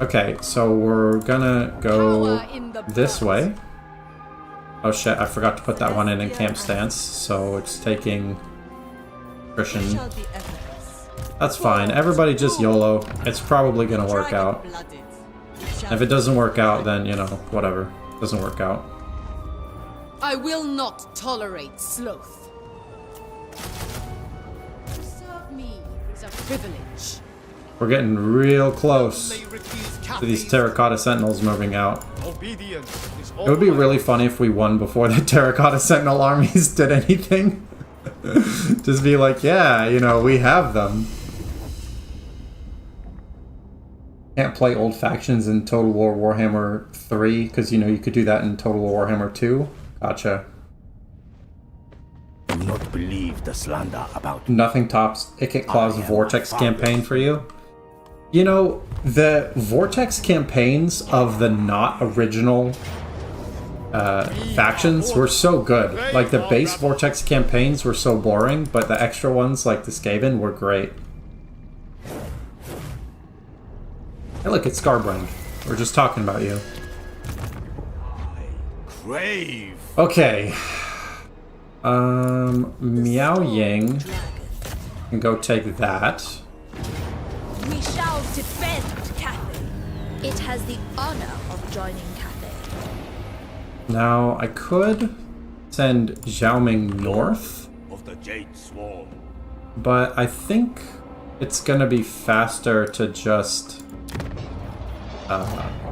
Okay, so we're gonna go Power in the this blood. way. Oh shit, I forgot to put that one in camp stance, so it's taking Christian. Shall be effortless. That's fine, everybody just YOLO. It's probably gonna work out. Dragon-blooded. If it doesn't work out, then, you know, whatever. Doesn't work out. I will not tolerate sloth. To serve me is a privilege. We're getting real close May refuse to these Cathay. Terracotta Sentinels moving out. Obedience is It would be all really funny if we won before the Terracotta Sentinel armies did anything. Just be like, yeah, you know, we have them. Can't play old factions in Total War Warhammer 3, because, you know, you could do that in Total War Warhammer 2. Gotcha. Do not believe the slander about Nothing tops Ikit Claw's Vortex campaign for you. You know, the Vortex campaigns of the not original factions were so good. Like, the base Vortex campaigns were so boring, but the extra ones, like the Skaven, were great. Hey, look, it's Scarbrain. We're just talking about you. Crave. Okay. Miao Ying can go take that. We shall defend Cathay. It has the honor of joining Cathay. Now, I could send Zhao Ming north, Of the Jade Swarm. but I think it's gonna be faster to just,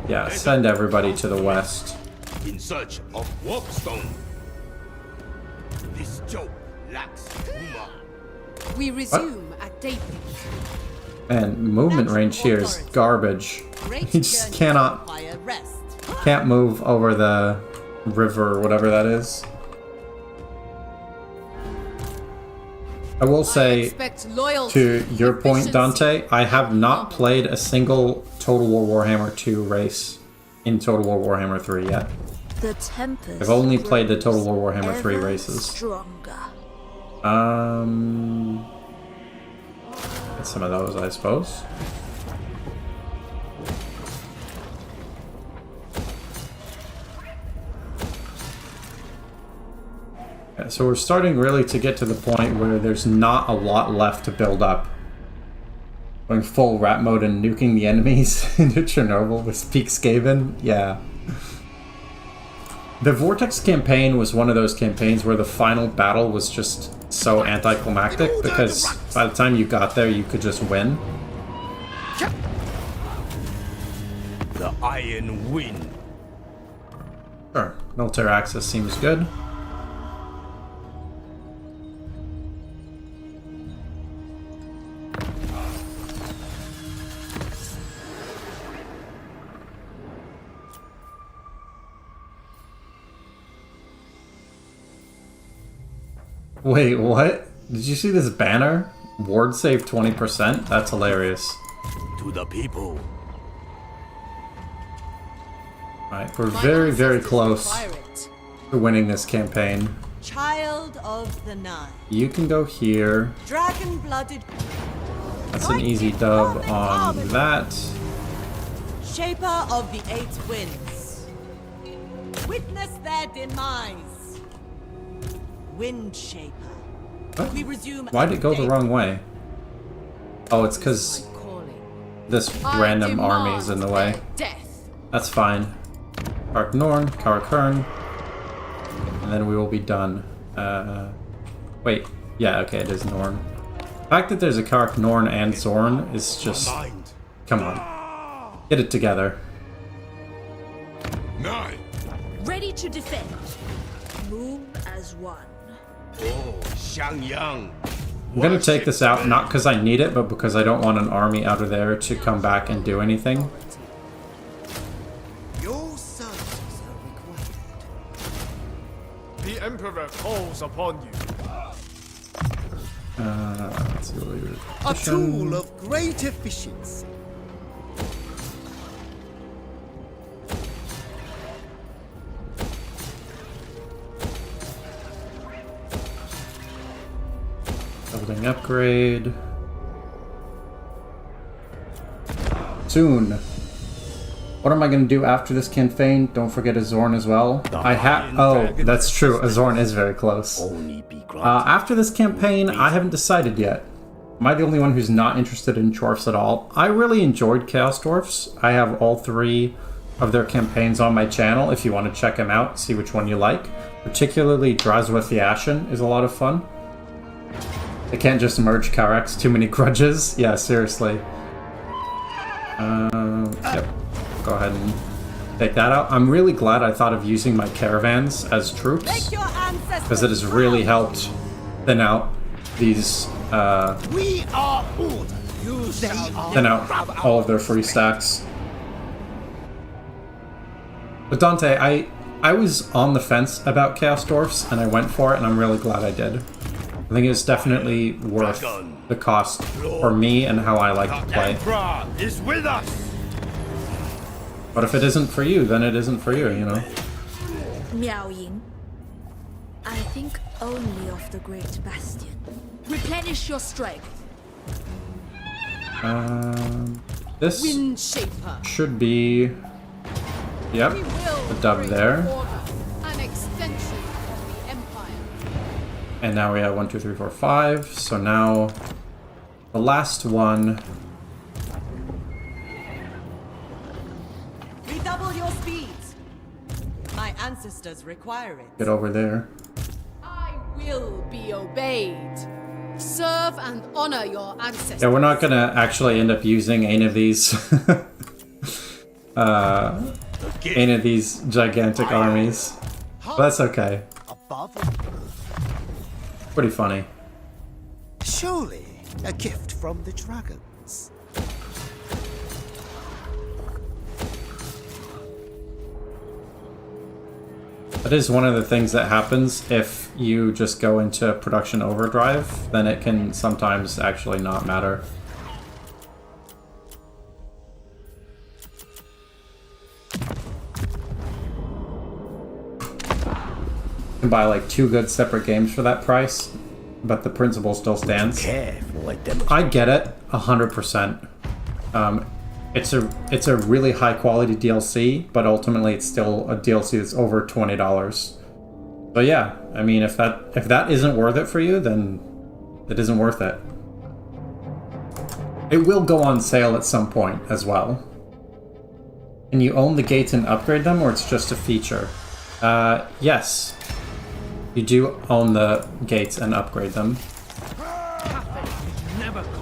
yeah, send everybody to the west. In search of Warpstone. This joke lacks humor. We resume at daybreak. And movement range here is garbage. Great He just journeys cannot, require rest. can't move over the river or whatever that is. I will I say, expect loyalty, to your point, efficiency, Dante, I have and not humble. played a single Total War Warhammer 2 race in Total War Warhammer 3 yet. The tempest I've only played the Total War grows Warhammer 3 ever races. Stronger. Get some of those, I suppose. Okay, so we're starting really to get to the point where there's not a lot left to build up. Going full rat mode and nuking the enemies into Chernobyl with Peak Skaven? Yeah. The Vortex campaign was one of those campaigns where the final battle was just so anticlimactic because by the time you got there, you could just win. The Iron Wind. Sure, military access seems good. Wait, what? Did you see this banner? Ward save 20%? That's hilarious. To the people. Alright, we're My very, very ancestors close require it. to winning this campaign. Child of the Nine. You can go here. Dragon-blooded. That's an easy dub on that. Shaper of the Eight Winds. Witness their demise. Wind Shaper. What? We resume. Why'd it go the Endgame. wrong way? Oh, it's because My calling. this I random army is in the way. demand their Death. That's fine. Kark Norn, Karakern, and then we will be done. Wait. Yeah, okay, it is Norn. The fact that there's a Kark Norn and Zorn is just... Mind. Come on. Get it together. 9. Ready to defend. Move as one. Oh, Xiangyang. I'm gonna take this out, not because I need it, but because I don't want an army out of there to come back and do anything. Your services are required. The Emperor calls upon you. Let's see what we do. A tool of great efficiency. Building upgrade. Soon. What am I going to do after this campaign? Don't forget a Zorn as well. I have... Oh, that's true. A Zorn is very close. Only be granted. After this campaign, I haven't decided yet. Am I the only one who's not interested in dwarfs at all? I really enjoyed Chaos Dwarfs. I have all 3 of their campaigns on my channel if you want to check them out, see which one you like. Particularly Drazwa the Ashen is a lot of fun. They can't just merge Karex, too many grudges. Yeah, seriously. Yep. Go ahead and take that out. I'm really glad I thought of using my caravans as troops, Make your ancestors because it has really helped thin out these, We are order. You shall thin out all of their free stacks. But Dante, I was on the fence about Chaos Dwarfs, and I went for it, and I'm really glad I did. I think it's definitely worth the cost for me and how I like to The play. Emperor is with us. But if it isn't for you, then it isn't for you, you know? Miao Ying. I think only of the Great Bastion. Replenish your strength. This Wind Shaper. should be... Yep, We will a dub bring there. order, an extension of the Empire. And now we have 1, 2, 3, 4, 5. So now the last one. redouble your speeds. My ancestors require it. Get over there. I will be obeyed. Serve and honor your ancestors. Yeah, we're not gonna actually end up using any of these any of these gigantic armies. But that's okay. above. Pretty funny. Surely a gift from the dragons. That is one of the things that happens if you just go into production overdrive, then it can sometimes actually not matter. You can buy like 2 good separate games for that price, but the principle still stands. Careful, I demonstrate. I get it, 100%. It's a really high quality DLC, but ultimately it's still a DLC that's over $20. So yeah, I mean, if that isn't worth it for you, then it isn't worth it. It will go on sale at some point as well. Can you own the gates and upgrade them, or it's just a feature? Yes. You do own the gates and upgrade them.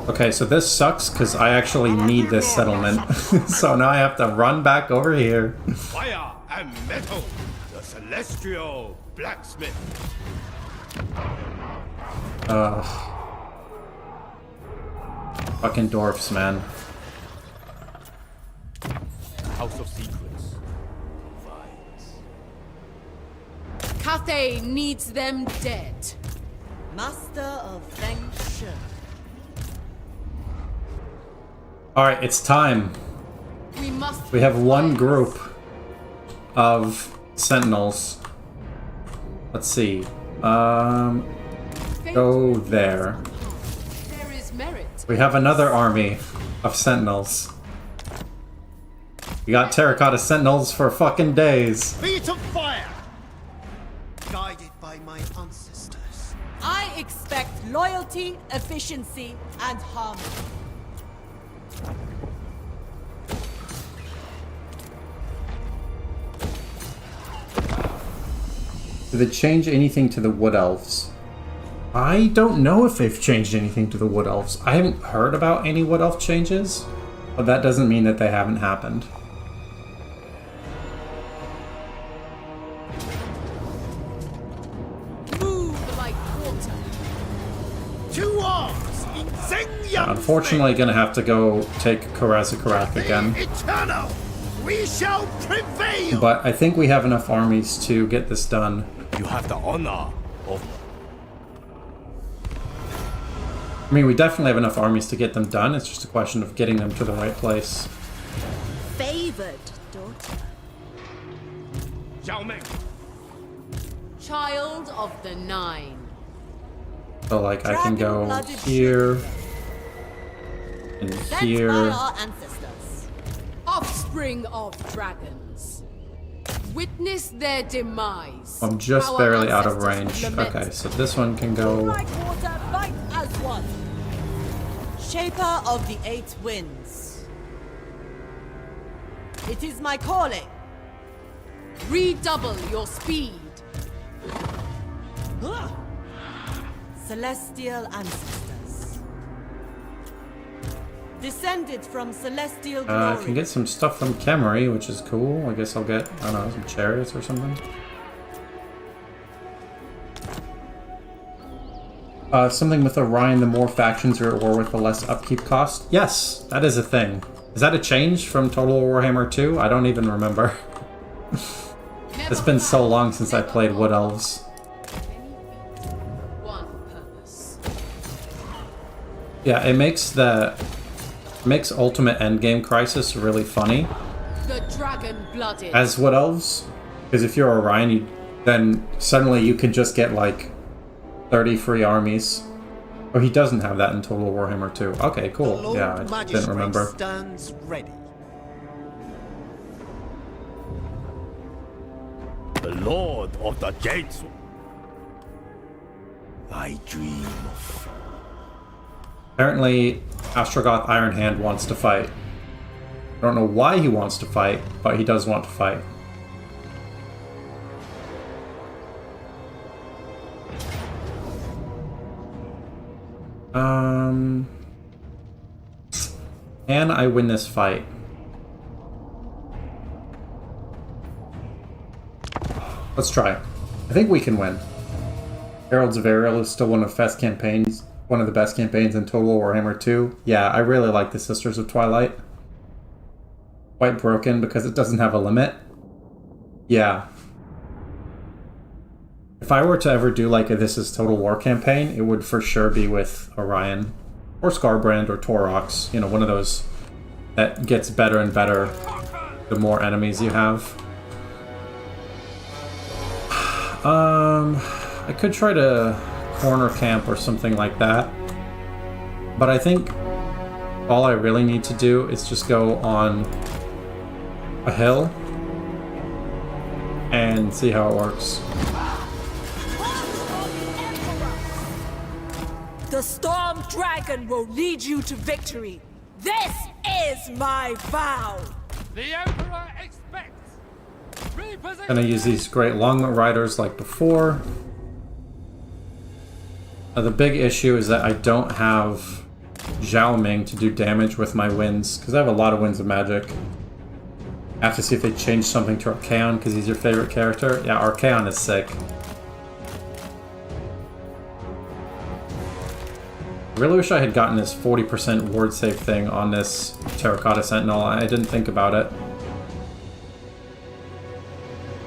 Okay, so this sucks because I actually need this settlement. So now I have to run back over here. Fire and metal. The celestial blacksmith. Fucking dwarfs, man. House of Secrets. Cathay needs them dead. Master of Feng Shui. Alright, it's time. We must. We have one group of sentinels. Let's see. Go there. There is merit. We have another army of sentinels. We got terracotta sentinels for fucking days. Feet of fire! Guided by my ancestors. I expect loyalty, efficiency, and harmony. Did they change anything to the wood elves? I don't know if they've changed anything to the wood elves. I haven't heard about any wood elf changes, but that doesn't mean that they haven't happened. Move like water. Two arms in Zeng Unfortunately, gonna have to go take Karazakarath again. Eternal! We shall prevail! But I think we have enough armies to get this done. You have the honor of... I mean, we definitely have enough armies to get them done. It's just a question of getting them to the right place. Favored daughter. Zhao Ming. Child of the Nine. So, like, I can go here and Sent by here. our ancestors. Offspring of dragons. Witness their demise. I'm just Our barely out of ancestors range. lament. Okay, so this one can go. Like water, fight as one. Shaper of the Eight Winds. It is my calling. Redouble your speed. Celestial ancestors. Descended from celestial glory. I can get some stuff from Kemery, which is cool. I guess I'll get, I don't know, some chariots or something. Something with Orion, the more factions are at war with, the less upkeep cost. Yes, that is a thing. Is that a change from Total Warhammer 2? I don't even remember. It's been so long since I played Wood Elves. One purpose. Yeah, it makes Ultimate Endgame Crisis really funny The dragon-blooded. as Wood Elves. Because if you're Orion, then suddenly you can just get like 30 free armies. Oh, he doesn't have that in Total Warhammer 2. Okay, The cool. Lord Yeah, I didn't Magistrate remember. stands ready. The Lord of the Gates. I dream of... Apparently, Astrogoth Ironhand wants to fight. I don't know why he wants to fight, but he does want to fight. Can I win this fight? Let's try. I think we can win. Heralds of Ariel is still one of the best campaigns in Total Warhammer 2. Yeah, I really like the Sisters of Twilight. Quite broken because it doesn't have a limit. Yeah. If I were to ever do like a This Is Total War campaign, it would for sure be with Orion. Or Scarbrand or Torox. You know, one of those that gets better and better the more enemies you have. I could try to corner camp or something like that. But I think all I really need to do is just go on a hill and see how it works. The Storm Dragon will lead you to victory. This is my vow. The Emperor expects. Gonna use these great Longmont Riders like before. The big issue is that I don't have Zhao Ming to do damage with my winds, because I have a lot of winds of magic. I have to see if they change something to Archaon, because he's your favorite character. Yeah, Archaon is sick. I really wish I had gotten this 40% ward save thing on this Terracotta Sentinel. I didn't think about it.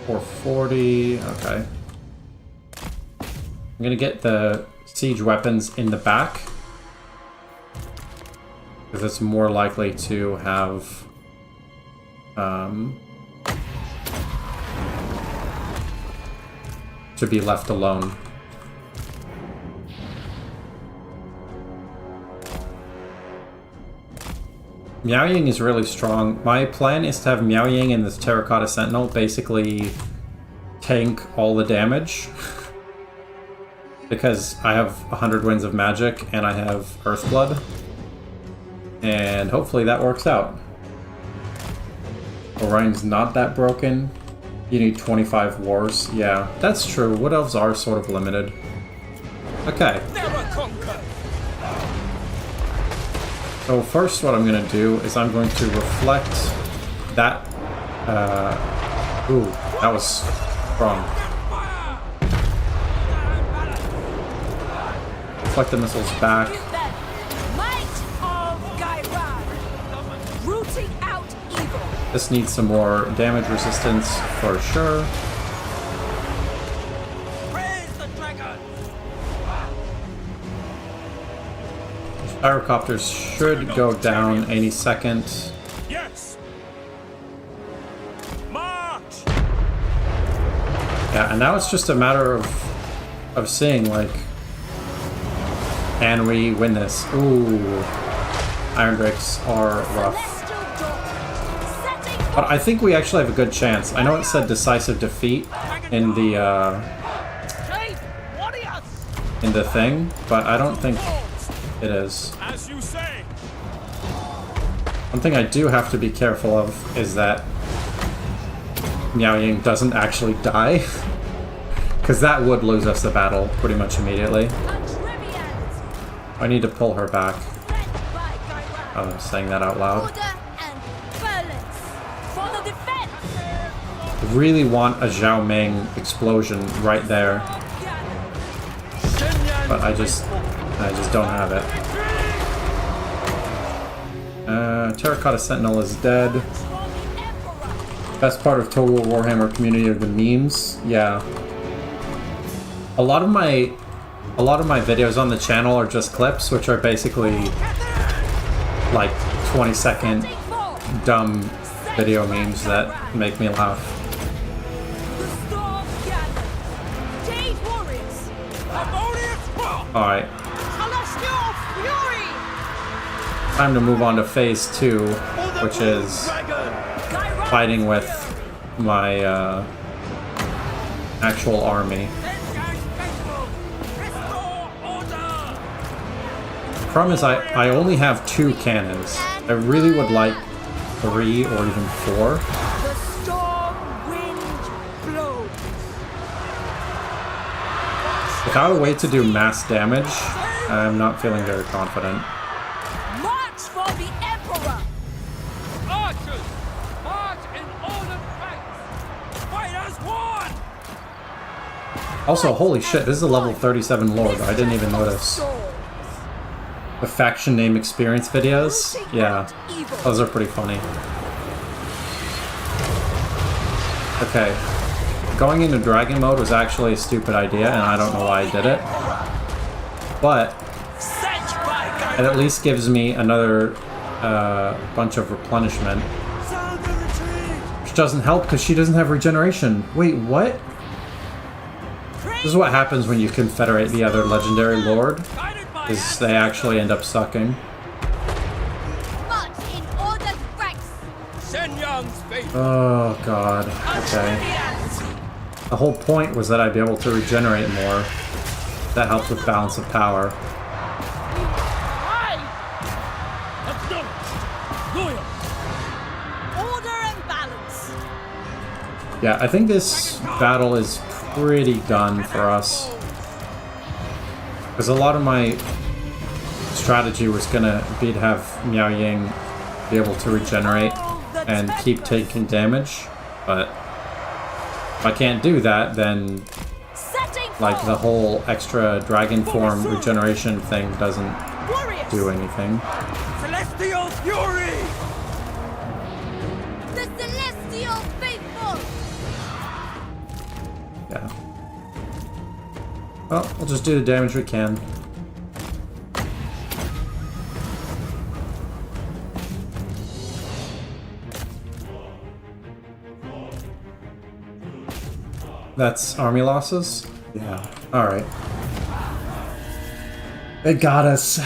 440, okay. I'm gonna get the siege weapons in the back, because it's more likely to have to be left alone. Miao Ying is really strong. My plan is to have Miao Ying and this Terracotta Sentinel basically tank all the damage. Because I have 100 Winds of Magic and I have Earthblood. And hopefully that works out. Orion's not that broken. You need 25 wars. Yeah, that's true. Wood Elves are sort of limited. Okay. So first what I'm going to do is I'm going to reflect that... ooh, that was strong. Reflect the missiles back. This needs some more damage resistance for sure. Gyrocopters should go down any second. Yes. March. Yeah, and now it's just a matter of seeing, like, can we win this? Ooh, Iron Drakes are rough. But I think we actually have a good chance. I know it said decisive defeat in the thing, but I don't think it is. As you say. One thing I do have to be careful of is that Miao Ying doesn't actually die, because that would lose us the battle pretty much immediately. I need to pull her back. I'm saying that out loud. I really want a Zhao Ming explosion right there, but I just don't have it. Terracotta Sentinel is dead. Best part of Total Warhammer community are the memes. Yeah, a lot of my videos on the channel are just clips, which are basically like 20-second dumb video memes that make me laugh. Alright. Time to move on to phase 2, which is fighting with my actual army. The problem is I only have 2 cannons. I really would like 3 or even 4. If I were to wait to do mass damage, I'm not feeling very confident. March for the Emperor! Archers, march in ordered ranks. Fight as one. Also, holy shit, this is a level 37 Lord. I didn't even notice. The faction name experience videos? Yeah, those are pretty funny. Okay. Going into dragon mode was actually a stupid idea, and I don't know why I did it. But it at least gives me another bunch of replenishment. Which doesn't help because she doesn't have regeneration. Wait, what? This is what happens when you confederate the other legendary lord, is they actually end up sucking. Oh god, okay. The whole point was that I'd be able to regenerate more. That helped with balance of power. Yeah, I think this battle is pretty done for us. Because a lot of my strategy was gonna be to have Miao Ying be able to regenerate and keep taking damage, but if I can't do that, then like the whole extra dragon form regeneration thing doesn't do anything. Celestial Fury! The Celestial Faithful! Yeah. Well, we'll just do the damage we can. That's army losses? Yeah. Alright. They got us.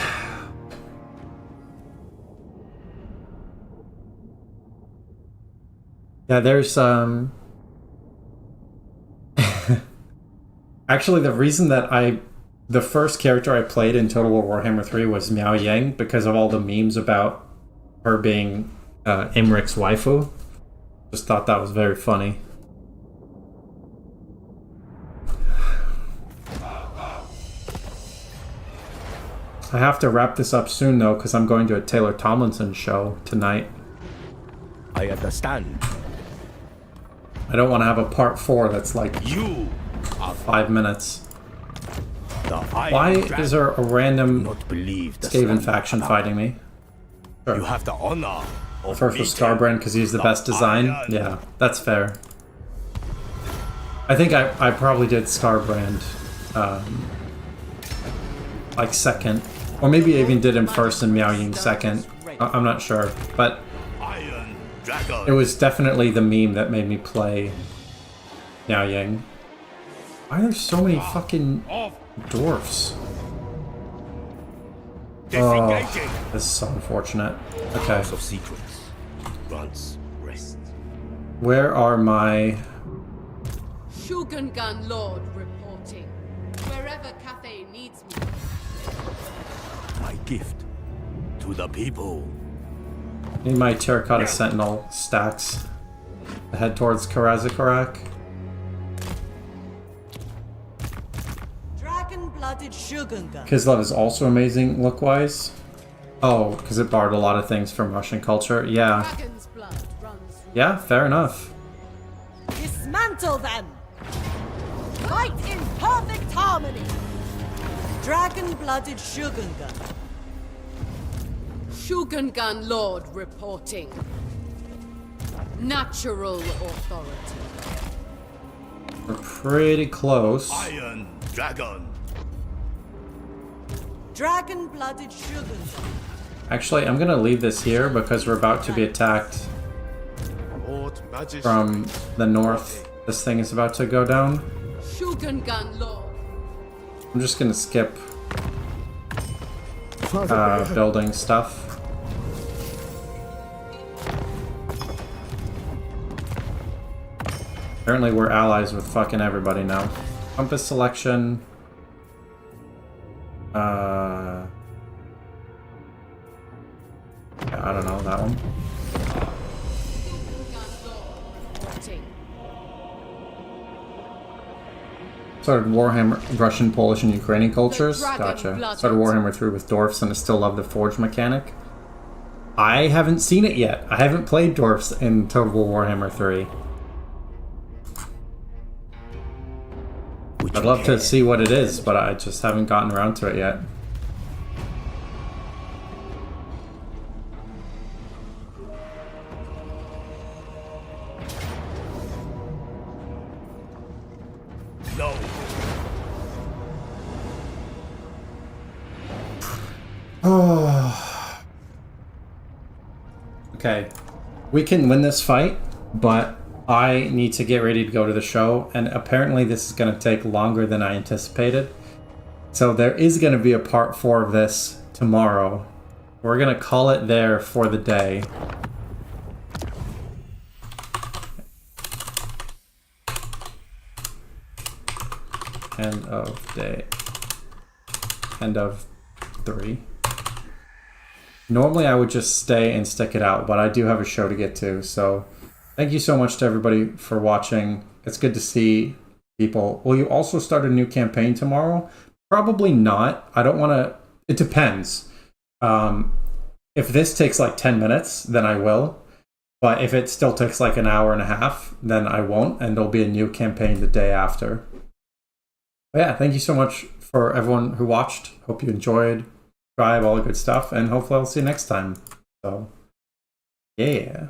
Yeah, there's actually the reason that the first character I played in Total War Warhammer 3 was Miao Yang because of all the memes about her being Imrik's waifu. Just thought that was very funny. I have to wrap this up soon though because I'm going to a Taylor Tomlinson show tonight. I understand. I don't want to have a part 4 that's like You are 5 minutes. The Why is there a random not believe the Skaven slander faction about- fighting me? You have the honor of First was meeting Starbrand because he's the best design. Iron. Yeah, that's fair. I think I probably did Starbrand like second. Or maybe I even did him first and Miao Ying second. I'm not sure. But Iron Dragon. it was definitely the meme that made me play Miao Ying. Why are there so many fucking of dwarfs? disengaging. This is so unfortunate. Okay. House of Secrets grants rest. Where are my... Shogungan Lord reporting. Wherever Cathay needs me. My gift to the people. Need my Terracotta Sentinel stacks to head towards Karazikarak. Dragon-blooded Shogungan. Kislev is also amazing look-wise. Oh, because it borrowed a lot of things from Russian culture. Yeah. Dragon's blood runs through. Yeah, fair enough. Dismantle them! Fight in perfect harmony! Dragon-blooded Shogungan. Shogungan Lord reporting. Natural authority. We're pretty close. Iron Dragon. Dragon-blooded Shogungan. Actually, I'm gonna leave this here because we're about to be attacked Lord Majesty. from the north. This thing is about to go down. Shogungan Lord. I'm just gonna skip building stuff. Apparently we're allies with fucking everybody now. Compass selection. Yeah, I don't know, that one. Shogungan Lord reporting. Started Warhammer, Russian, Polish, and Ukrainian cultures. dragon Gotcha. blooded. Started Warhammer 3 with dwarfs and I still love the forge mechanic. I haven't seen it yet. I haven't played dwarfs in Total War Warhammer 3. Would I'd you love to care? see what it is, but I just haven't gotten around to it yet. No. Okay, we can win this fight, but I need to get ready to go to the show, and apparently this is going to take longer than I anticipated. So there is going to be a part 4 of this tomorrow. We're going to call it there for the day. End of day. End of 3. Normally I would just stay and stick it out, but I do have a show to get to, so thank you so much to everybody for watching. It's good to see people. Will you also start a new campaign tomorrow? Probably not. I don't want to... It depends. If this takes like 10 minutes, then I will. But if it still takes like an hour and a half, then I won't, and there'll be a new campaign the day after. But yeah, thank you so much for everyone who watched. Hope you enjoyed. Subscribe, all the good stuff, and hopefully I'll see you next time. So, yeah.